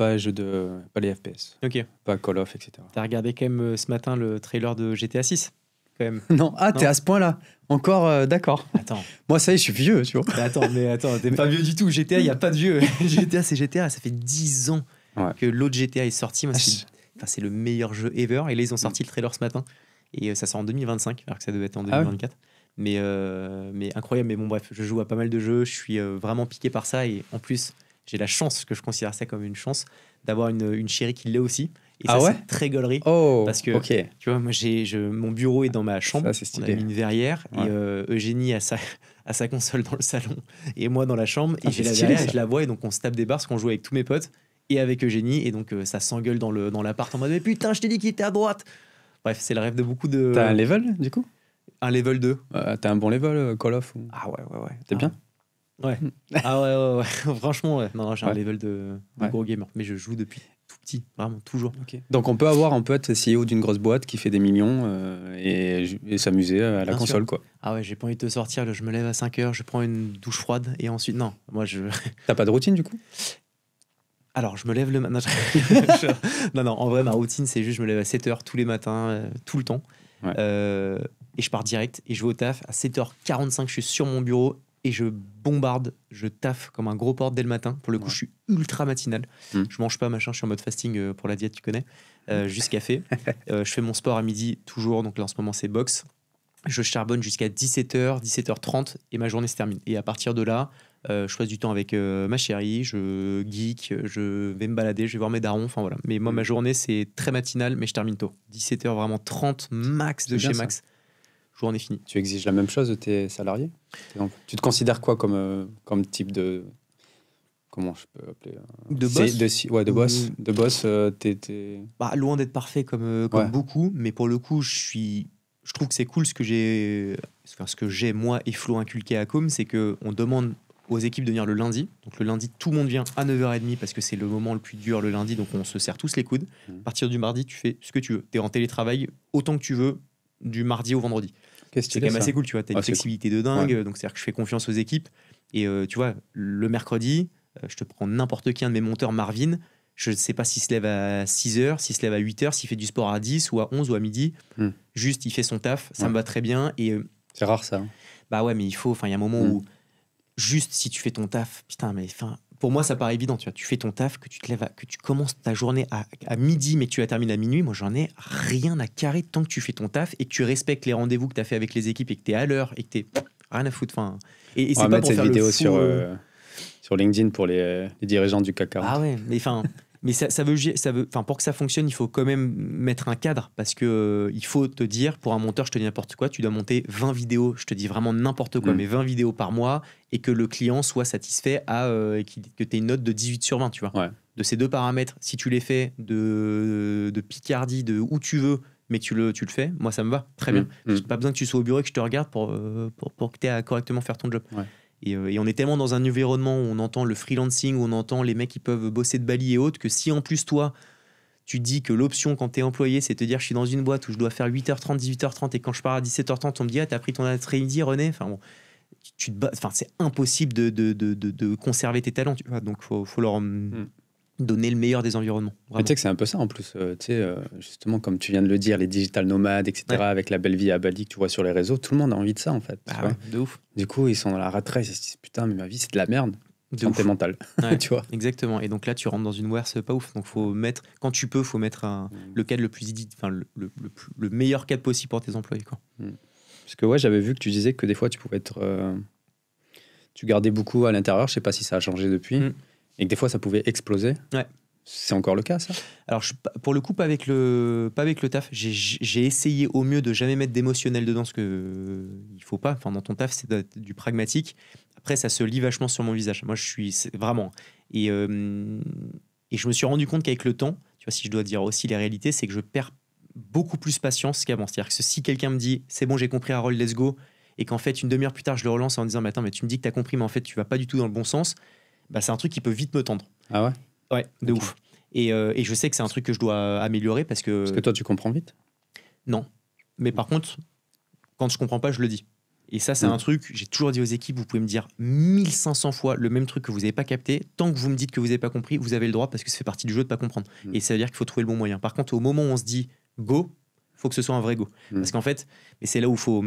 les FPS. Ok. Pas Call of, etc. T'as regardé quand même ce matin le trailer de GTA 6 quand même. Non, t'es à ce point-là. Encore, d'accord. Attends. Moi, ça y est, je suis vieux, tu vois. Mais attends, t'es pas vieux du tout. GTA, il n'y a pas de vieux. GTA, c'est GTA. Ça fait 10 ans que l'autre GTA est sorti. Moi, c'est le meilleur jeu ever. Et là, ils ont sorti le trailer ce matin. Et ça sort en 2025, alors que ça devait être en 2024. Mais incroyable. Mais bon, bref, je joue à pas mal de jeux. Je suis vraiment piqué par ça. Et en plus, j'ai la chance, parce que je considère ça comme une chance, d'avoir une chérie qui l'est aussi. Et ça, c'est très gaulerie. Parce que, tu vois, moi, mon bureau est dans ma chambre. Ça, on a mis une verrière. Et Eugénie a sa console dans le salon. Et moi, dans la chambre. Et j'ai la verrière et je la vois. Et donc, on se tape des barres parce qu'on joue avec tous mes potes et avec Eugénie. Et donc, ça s'engueule dans l'appart en mode « Mais putain, je t'ai dit qu'il était à droite !» Bref, c'est le rêve de beaucoup de... T'as un level, du coup ? Un level 2. T'as un bon level, Call of ou... Ah ouais. T'es bien ? Ouais. Ouais. Franchement, ouais. Non, j'ai un level de gros gamer. Mais je joue depuis tout petit, vraiment, toujours. Okay. Donc on peut être CEO d'une grosse boîte qui fait des millions et s'amuser à la console, quoi. Ah ouais, j'ai pas envie de te sortir. Là, je me lève à 5h, je prends une douche froide et ensuite, non. Moi, T'as pas de routine, du coup ? Alors, je me lève le matin. Non, en vrai, ma routine, c'est juste je me lève à 7h tous les matins, tout le temps. Ouais. Et je pars direct et je vais au taf. À 7h45, je suis sur mon bureau. et je bombarde, je taffe comme un gros porc dès le matin. Pour le coup, je suis ultra matinal. Je mange pas, machin, je suis en mode fasting pour la diète, tu connais. Juste café. Je fais mon sport à midi, toujours. Donc là, en ce moment, c'est boxe. Je charbonne jusqu'à 17h, 17h30 et ma journée se termine. Et à partir de là, je passe du temps avec ma chérie, je geek, je vais me balader, je vais voir mes darons. Enfin voilà. Mais moi, ma journée, c'est très matinal, mais je termine tôt. 17h, vraiment 30 max de chez max. Journée finie. Tu exiges la même chose de tes salariés? Tu te considères quoi comme type de... Comment je peux appeler de boss? De boss, Bah, loin d'être parfait comme beaucoup, mais pour le coup, je trouve que c'est cool ce que j'ai moi et Flo inculqué à Com, c'est qu'on demande aux équipes de venir le lundi. Donc le lundi, tout le monde vient à 9h30 parce que c'est le moment le plus dur le lundi, donc on se serre tous les coudes. À partir du mardi, tu fais ce que tu veux. Tu es en télétravail autant que tu veux du mardi au vendredi. C'est quand même assez cool, tu vois. Tu as une flexibilité de dingue, donc c'est-à-dire que je fais confiance aux équipes. Et tu vois, le mercredi, je te prends n'importe qui, un de mes monteurs, Marvin, je ne sais pas s'il se lève à 6h, s'il se lève à 8h, s'il fait du sport à 10 ou à 11 ou à midi. Juste, il fait son taf, ça me va très bien. Et, c'est rare ça. Bah ouais, mais il y a un moment où, juste si tu fais ton taf, putain, mais pour moi, ça paraît évident. Tu fais ton taf, que tu te lèves, que tu commences ta journée à midi, mais que tu la termines à minuit. Moi, j'en ai rien à carrer tant que tu fais ton taf et que tu respectes les rendez-vous que tu as fait avec les équipes et que tu es à l'heure et que tu rien à foutre. Et c'est pas pour faire vidéo sur LinkedIn pour les dirigeants du CAC 40. Ah ouais, mais ça veut, pour que ça fonctionne, il faut quand même mettre un cadre parce que il faut te dire, pour un monteur, je te dis n'importe quoi, tu dois monter 20 vidéos, je te dis vraiment n'importe quoi, mais 20 vidéos par mois et que le client soit satisfait que tu aies une note de 18/20, tu vois. Ouais. De ces deux paramètres, si tu les fais de Picardie, de où tu veux, mais que tu le fais, moi ça me va, très bien. Pas besoin que tu sois au bureau et que je te regarde pour que tu aies à correctement faire ton job. Ouais. Et on est tellement dans un environnement où on entend le freelancing, où on entend les mecs qui peuvent bosser de Bali et autres, que si en plus toi, tu dis que l'option quand tu es employé, c'est de te dire je suis dans une boîte où je dois faire 8h30, 18h30 et quand je pars à 17h30, on me dit t'as pris ton après-midi René, c'est impossible de conserver tes talents, tu vois. Donc faut leur donner le meilleur des environnements. Tu sais que c'est un peu ça en plus. Justement, comme tu viens de le dire, les digital nomades, etc., avec la belle vie à Bali que tu vois sur les réseaux, tout le monde a envie de ça en fait. De ouf. Du coup, ils sont dans la rat race, ils se disent putain, mais ma vie c'est de la merde. Santé mentale. Tu vois. Exactement. Et donc là, tu rentres dans une worse pas ouf. Donc faut mettre, quand tu peux, faut mettre le cadre le plus le meilleur cadre possible pour tes employés, quoi. Parce que j'avais vu que tu disais que des fois tu pouvais être, tu gardais beaucoup à l'intérieur. Je sais pas si ça a changé depuis. Et que des fois, ça pouvait exploser. Ouais. C'est encore le cas, ça? Alors, pour le coup, pas avec le taf. J'ai essayé au mieux de jamais mettre d'émotionnel dedans, parce que il faut pas. Enfin, dans ton taf, c'est du pragmatique. Après, ça se lit vachement sur mon visage. Moi, vraiment... Et je me suis rendu compte qu'avec le temps, tu vois, si je dois dire aussi les réalités, c'est que je perds beaucoup plus patience qu'avant. C'est-à-dire que si quelqu'un me dit « c'est bon, j'ai compris Harold, let's go », et qu'en fait, une demi-heure plus tard, je le relance en disant « mais attends, mais tu me dis que tu as compris, mais en fait, tu vas pas du tout dans le bon sens », bah, c'est un truc qui peut vite me tendre. Ah ouais? Ouais, de ouf. Et je sais que c'est un truc que je dois améliorer parce que... Parce que toi, tu comprends vite? Non. Mais par contre, quand je comprends pas, je le dis. Et ça, c'est un truc, j'ai toujours dit aux équipes, vous pouvez me dire 1500 fois le même truc que vous n'avez pas capté. Tant que vous me dites que vous n'avez pas compris, vous avez le droit parce que ça fait partie du jeu de pas comprendre. Et ça veut dire qu'il faut trouver le bon moyen. Par contre, au moment où on se dit go, il faut que ce soit un vrai go. Parce qu'en fait, et c'est là où faut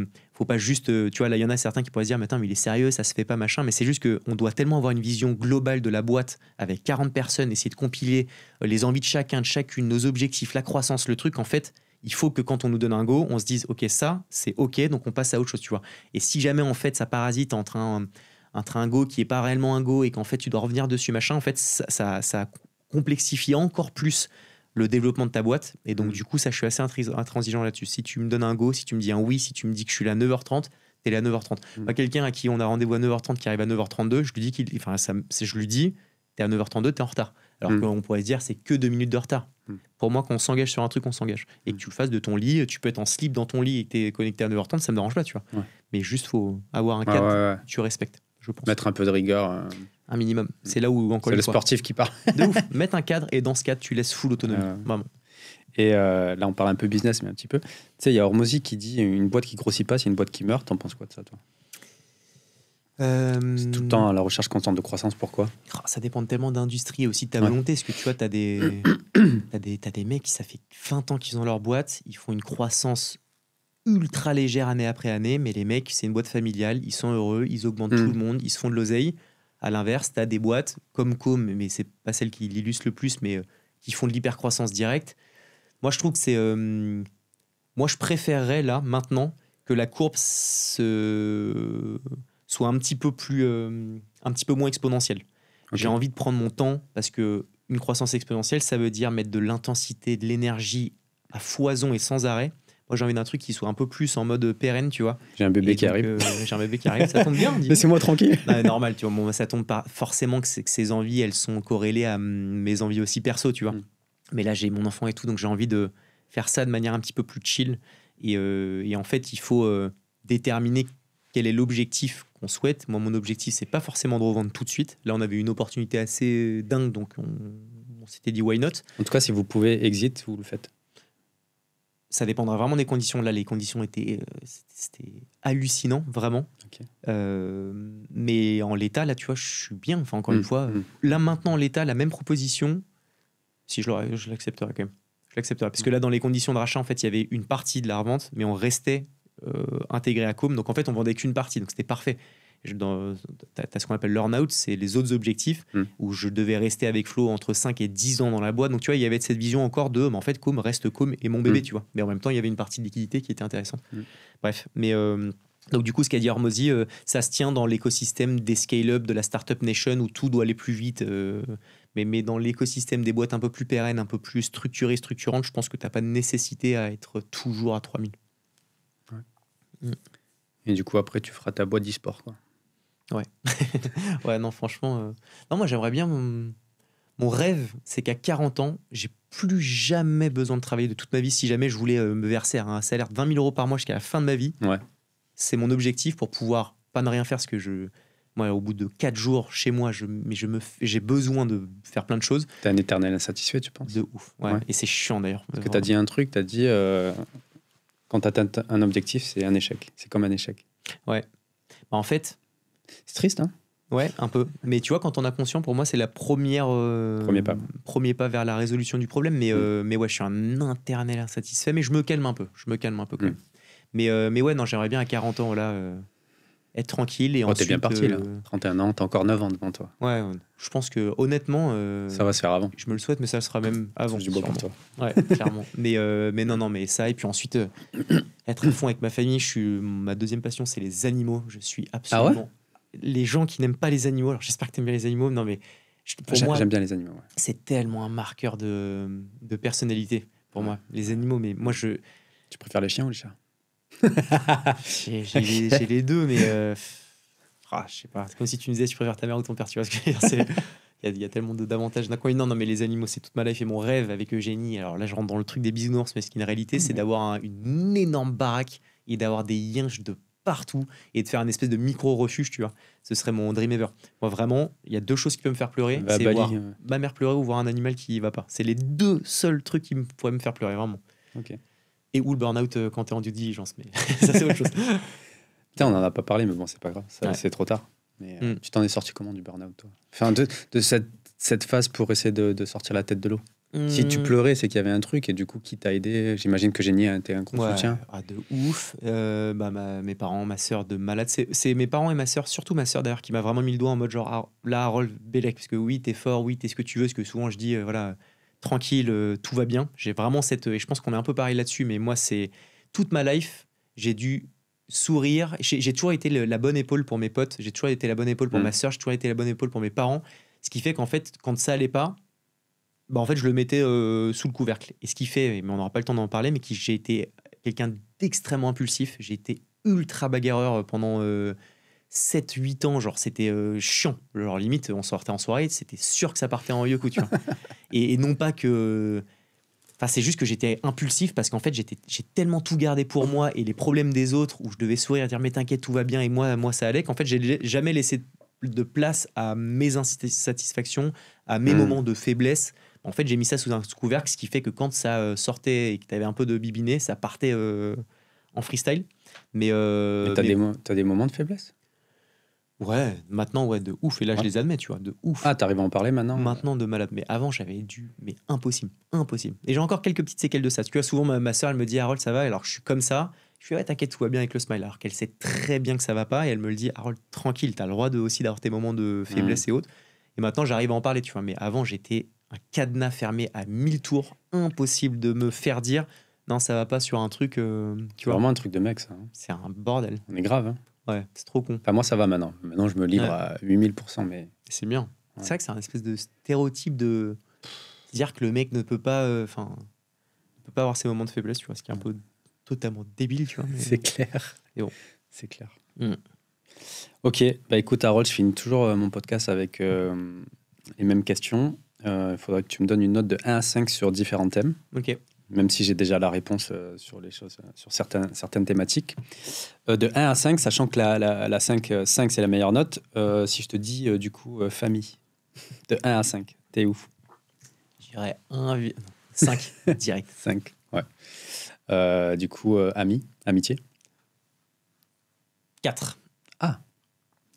pas juste... tu vois, là, il y en a certains qui pourraient se dire, mais attends, mais il est sérieux, ça se fait pas, machin. Mais c'est juste qu'on doit tellement avoir une vision globale de la boîte avec 40 personnes, essayer de compiler les envies de chacun, de chacune, nos objectifs, la croissance, le truc. En fait, il faut que quand on nous donne un go, on se dise, OK, ça, c'est OK, donc on passe à autre chose, tu vois. Et si jamais, en fait, ça parasite entre un go qui est pas réellement un go et qu'en fait, tu dois revenir dessus, machin, en fait, ça complexifie encore plus le développement de ta boîte. Et donc, du coup, ça, je suis assez intransigeant là-dessus. Si tu me donnes un go, si tu me dis un oui, si tu me dis que je suis là à 9h30, t'es là à 9h30. Pas quelqu'un à qui on a rendez-vous à 9h30 qui arrive à 9h32, je lui dis je lui dis, t'es à 9h32, t'es en retard. Alors qu'on pourrait se dire, c'est que 2 minutes de retard. Pour moi, quand on s'engage sur un truc, on s'engage. Et que tu le fasses de ton lit, tu peux être en slip dans ton lit et que t'es connecté à 9h30, ça me dérange pas, tu vois. Ouais. Mais juste, faut avoir un cadre, tu respectes, je pense. Mettre un peu de rigueur. Un minimum. C'est là où, encore une fois, c'est le sportif qui parle. De ouf. Mettre un cadre, et dans ce cadre, tu laisses full autonomie. Vraiment. Et là, on parle un peu business, mais un petit peu. Tu sais, il y a Hormozy qui dit, une boîte qui grossit pas, c'est une boîte qui meurt. T'en penses quoi de ça, toi? C'est tout le temps à la recherche constante de croissance, pourquoi? Ça dépend tellement d'industrie et aussi de ta volonté. Parce que tu vois, t'as des mecs qui, ça fait 20 ans qu'ils ont leur boîte, ils font une croissance ultra légère année après année, mais les mecs, c'est une boîte familiale, ils sont heureux, ils augmentent tout le monde, ils se font de l'oseille. À l'inverse, tu as des boîtes comme Com, mais c'est pas celle qui l'illustre le plus, mais qui font de l'hypercroissance directe. Moi, je trouve que c'est... moi, je préférerais, là, maintenant, que la courbe soit un petit peu moins exponentielle. Okay. J'ai envie de prendre mon temps, parce que une croissance exponentielle, ça veut dire mettre de l'intensité, de l'énergie à foison et sans arrêt. Moi, j'ai envie d'un truc qui soit un peu plus en mode pérenne, tu vois. J'ai un bébé qui arrive. J'ai un bébé qui arrive, ça tombe bien. Laissez-moi tranquille. Non, normal, tu vois. Bon, ça tombe pas forcément que ces envies, elles sont corrélées à mes envies aussi perso, tu vois. Mais là, j'ai mon enfant et tout, donc j'ai envie de faire ça de manière un petit peu plus chill. Et en fait, il faut déterminer quel est l'objectif qu'on souhaite. Moi, mon objectif, c'est pas forcément de revendre tout de suite. Là, on avait une opportunité assez dingue, donc on s'était dit why not. En tout cas, si vous pouvez exit, vous le faites. Ça dépendra vraiment des conditions. Là, les conditions c'était hallucinant, vraiment. Okay. Mais en l'état, là, tu vois, je suis bien. Enfin, encore une fois, là, maintenant, en l'état, la même proposition, si je l'accepterais quand même. Je l'accepterais. Parce que là, dans les conditions de rachat, en fait, il y avait une partie de la revente, mais on restait intégré à Com. Donc, en fait, on vendait qu'une partie. Donc, c'était parfait. T'as ce qu'on appelle l'earn-out, c'est les autres objectifs où je devais rester avec Flo entre 5 et 10 ans dans la boîte. Donc, tu vois, il y avait cette vision encore de, mais en fait, Com reste Com et mon bébé, tu vois. Mais en même temps, il y avait une partie de liquidité qui était intéressante. Bref, mais donc, du coup, ce qu'a dit Hormozy, ça se tient dans l'écosystème des scale-up, de la Startup Nation où tout doit aller plus vite. Mais dans l'écosystème des boîtes un peu plus pérennes, un peu plus structurées, structurantes, je pense que tu n'as pas de nécessité à être toujours à 3000. Ouais. Et du coup, après, tu feras ta boîte d'e-sport, quoi. Ouais. Ouais, non, franchement... Non, moi, j'aimerais bien... Mon rêve, c'est qu'à 40 ans, j'ai plus jamais besoin de travailler de toute ma vie. Si jamais je voulais me verser un salaire de 20 000 euros par mois jusqu'à la fin de ma vie, c'est mon objectif pour pouvoir pas ne rien faire. Parce que moi, au bout de 4 jours chez moi, j'ai besoin de faire plein de choses. T'es un éternel insatisfait, tu penses? De ouf. Ouais. Et c'est chiant, d'ailleurs. Parce que t'as dit un truc, t'as dit... quand t'atteins un objectif, c'est un échec. C'est comme un échec. Ouais. Bah, en fait... C'est triste, hein? Ouais, un peu. Mais tu vois, quand on a conscience, pour moi, c'est la premier pas vers la résolution du problème. Mais ouais, je suis un éternel insatisfait, mais je me calme un peu. Quand même. Mais ouais, non, j'aimerais bien à 40 ans, là, être tranquille. Et ensuite, t'es bien parti, là. 31 ans, t'as encore 9 ans devant toi. Ouais, je pense que, honnêtement... ça va se faire avant. Je me le souhaite, mais ça sera même avant. Du bois pour toi. Ouais, clairement. mais non, mais ça, et puis ensuite, être à fond avec ma famille. Ma deuxième passion, c'est les animaux. Je suis absolument... Ah ouais? Les gens qui n'aiment pas les animaux, alors j'espère que tu aimes bien les animaux, non mais pour moi, j'aime bien les animaux. Ouais. C'est tellement un marqueur de personnalité pour moi, les animaux. Mais moi, Tu préfères les chiens ou les chats? J'ai les deux, mais je sais pas. C'est comme si tu me disais tu préfères ta mère ou ton père, tu vois ce que je veux dire. Il y a tellement d'avantages d'un coin. Non, mais les animaux, c'est toute ma life et mon rêve avec Eugénie. Alors là, je rentre dans le truc des bisounours, mais ce qui est une réalité, c'est d'avoir une énorme baraque et d'avoir des yinches de partout et de faire une espèce de micro-refuge, tu vois. Ce serait mon dream ever. Moi, vraiment, il y a deux choses qui peuvent me faire pleurer. C'est voir ma mère pleurer ou voir un animal qui va pas. C'est les deux seuls trucs qui pourraient me faire pleurer, vraiment. Okay. Et ou le burn-out quand t'es en due diligence. Mais ça, c'est autre chose. Putain, on en a pas parlé, mais bon, c'est pas grave. C'est trop tard. Mais tu t'en es sorti comment du burn-out, toi? Enfin, de cette phase pour essayer de sortir la tête de l'eau. Si tu pleurais, c'est qu'il y avait un truc, et du coup, qui t'a aidé? J'imagine que Génie a été un gros soutien. De ouf. Mes parents, ma sœur de malade. C'est mes parents et ma sœur, surtout ma sœur d'ailleurs, qui m'a vraiment mis le doigt en mode genre, là, Harold Bellec, parce que oui, t'es fort, oui, t'es ce que tu veux, parce que souvent je dis, voilà, tranquille, tout va bien. J'ai vraiment et je pense qu'on est un peu pareil là-dessus, mais moi, c'est toute ma life, j'ai dû sourire. J'ai toujours été la bonne épaule pour mes potes, j'ai toujours été la bonne épaule pour ma sœur, j'ai toujours été la bonne épaule pour mes parents. Ce qui fait qu'en fait, quand ça allait pas, en fait, je le mettais sous le couvercle. Et ce qui fait, mais on n'aura pas le temps d'en parler, mais j'ai été quelqu'un d'extrêmement impulsif. J'ai été ultra bagarreur pendant 7-8 ans. Genre, c'était chiant. Genre, limite, on sortait en soirée, c'était sûr que ça partait en yoku, tu vois. et non pas que... Enfin, c'est juste que j'étais impulsif parce qu'en fait, j'ai tellement tout gardé pour moi et les problèmes des autres où je devais sourire et dire « mais t'inquiète, tout va bien » et moi ça allait, qu'en fait, j'ai jamais laissé de place à mes insatisfactions, à mes moments de faiblesse. En fait, j'ai mis ça sous un couvercle, ce qui fait que quand ça sortait et que tu avais un peu de bibiné, ça partait en freestyle. Mais t'as des moments de faiblesse? Ouais, maintenant, ouais, de ouf. Et là, je les admets, tu vois, de ouf. Ah, t'arrives à en parler maintenant? Maintenant, de malade. Mais avant, mais impossible. Et j'ai encore quelques petites séquelles de ça. Tu vois, souvent, ma soeur, elle me dit, Harold, ça va? Alors, je suis comme ça. Je fais, ouais, t'inquiète, tout va bien avec le smile. Alors qu'elle sait très bien que ça va pas et elle me le dit, Harold, tranquille, t'as le droit aussi d'avoir tes moments de faiblesse et autres. Et maintenant, j'arrive à en parler, tu vois. Mais avant, j'étais un cadenas fermé à 1000 tours, impossible de me faire dire, non, ça va pas sur un truc. Tu vois. Vraiment un truc de mec, ça. C'est un bordel. On est grave, hein. Ouais, c'est trop con. Enfin, moi, ça va maintenant. Maintenant, je me livre à 8000%, mais... C'est bien. C'est vrai que c'est un espèce de stéréotype de dire que le mec ne peut pas, ne peut pas avoir ses moments de faiblesse, tu vois, ce qui est un peu totalement débile, tu vois. Mais... C'est clair. Et bon. C'est clair. Ok, bah écoute, Harold, je finis toujours mon podcast avec les mêmes questions. Il faudrait que tu me donnes une note de 1 à 5 sur différents thèmes. Ok. Même si j'ai déjà la réponse sur les choses, sur certaines thématiques. De 1 à 5, sachant que la 5 c'est la meilleure note. Si je te dis, du coup, famille, de 1 à 5, t'es où? Je dirais 5, direct. 5, ouais. Du coup, amitié 4. Ah.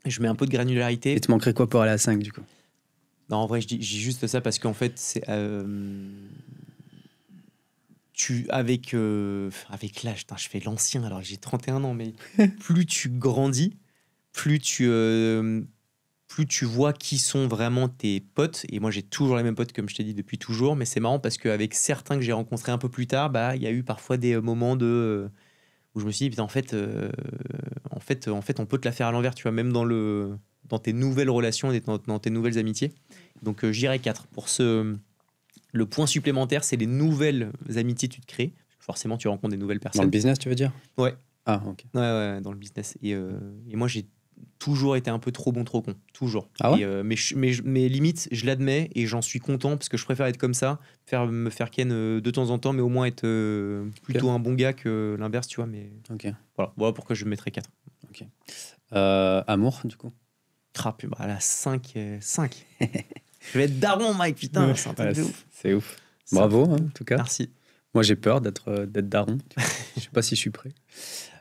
Je mets un peu de granularité. Et te manquerait quoi pour aller à 5, du coup? Non, en vrai, je dis juste ça parce qu'en fait, c'est... avec l'âge, je fais l'ancien, alors j'ai 31 ans, mais plus tu grandis, plus tu vois qui sont vraiment tes potes. Et moi, j'ai toujours les mêmes potes, comme je t'ai dit, depuis toujours. Mais c'est marrant parce qu'avec certains que j'ai rencontrés un peu plus tard, il y a eu parfois des moments où je me suis dit, putain, en fait, on peut te la faire à l'envers, tu vois, même dans tes nouvelles relations et dans tes nouvelles amitiés. Donc, j'irai 4. Le point supplémentaire, c'est les nouvelles amitiés que tu te crées. Forcément, tu rencontres des nouvelles personnes. Dans le business, tu veux dire? Ouais. Ah, ok. Ouais, dans le business. Et moi, j'ai toujours été un peu trop bon, trop con. Toujours. Ah ouais? Mais limite, je l'admets et j'en suis content parce que je préfère être comme ça, me faire ken de temps en temps, mais au moins être plutôt un bon gars que l'inverse, tu vois. Mais ok. Voilà pourquoi je mettrais 4. Ok. Amour, du coup? Crap, la 5. 5. Je vais être daron, Mike, putain, c'est un truc de ouf. C'est ouf. Bravo, hein, en tout cas. Merci. Moi, j'ai peur d'être daron. Je sais pas si je suis prêt.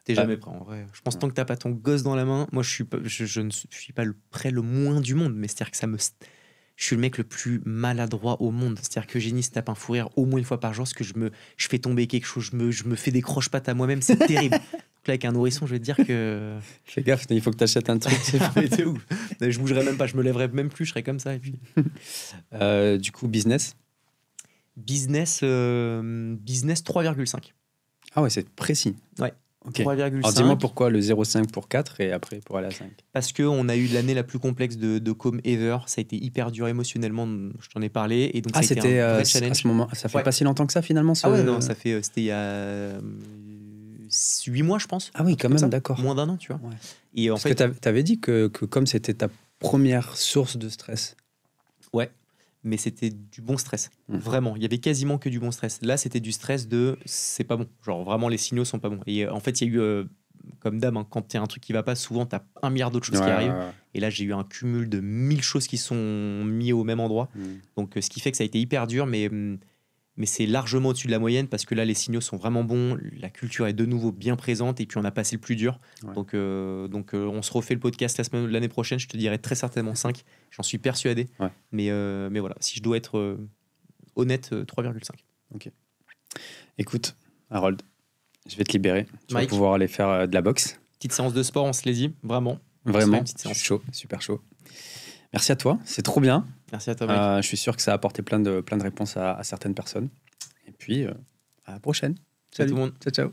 T'es jamais prêt, en vrai. Je pense tant que t'as pas ton gosse dans la main, moi, je ne suis pas prêt le moins du monde, mais c'est-à-dire que je suis le mec le plus maladroit au monde. C'est-à-dire que Génie se tape un fou rire au moins une fois par jour, parce que je fais tomber quelque chose, je me fais des croche-pattes à moi-même, c'est terrible. Donc là, avec un nourrisson, je vais te dire que... Fais gaffe, il faut que tu achètes un truc. C'est ouf. Je bougerai même pas, je me lèverai même plus, je serai comme ça. Et puis... du coup, business 3,5. Ah ouais, c'est précis. Ouais. Okay. 3,5. Alors dis-moi pourquoi le 0,5 pour 4 et après pour aller à 5. Parce qu'on a eu l'année la plus complexe de Com ever. Ça a été hyper dur émotionnellement, je t'en ai parlé. Et donc, c'était un vrai challenge. À ce moment, ça fait pas si longtemps que ça finalement Ah ouais, non, c'était il y a 8 mois, je pense. Ah oui, quand même, d'accord. Moins d'un an, tu vois. Ouais. Et Parce que tu avais dit que comme c'était ta première source de stress. Ouais, mais c'était du bon stress. Vraiment, il y avait quasiment que du bon stress. Là, c'était du stress de c'est pas bon. Genre, vraiment, les signaux sont pas bons. Et en fait, il y a eu, comme d'hab, hein, quand il y a un truc qui va pas, souvent, tu as 1 milliard d'autres choses qui arrivent. Et là, j'ai eu un cumul de 1000 choses qui sont mises au même endroit. Donc, ce qui fait que ça a été hyper dur, mais c'est largement au-dessus de la moyenne parce que là, les signaux sont vraiment bons. La culture est de nouveau bien présente et puis on a passé le plus dur. Ouais. Donc, on se refait le podcast l'année prochaine. Je te dirai très certainement 5. J'en suis persuadé. Ouais. Mais voilà, si je dois être honnête, 3,5. Ok. Écoute, Harold, je vais te libérer. Tu vas pouvoir aller faire de la boxe. Petite séance de sport, on se l'est dit. Vraiment. Vraiment. Je suis chaud, super chaud. Merci à toi, c'est trop bien. Merci à toi, Mike. Je suis sûr que ça a apporté plein de réponses à certaines personnes. Et puis, à la prochaine. Salut tout le monde. Ciao, ciao.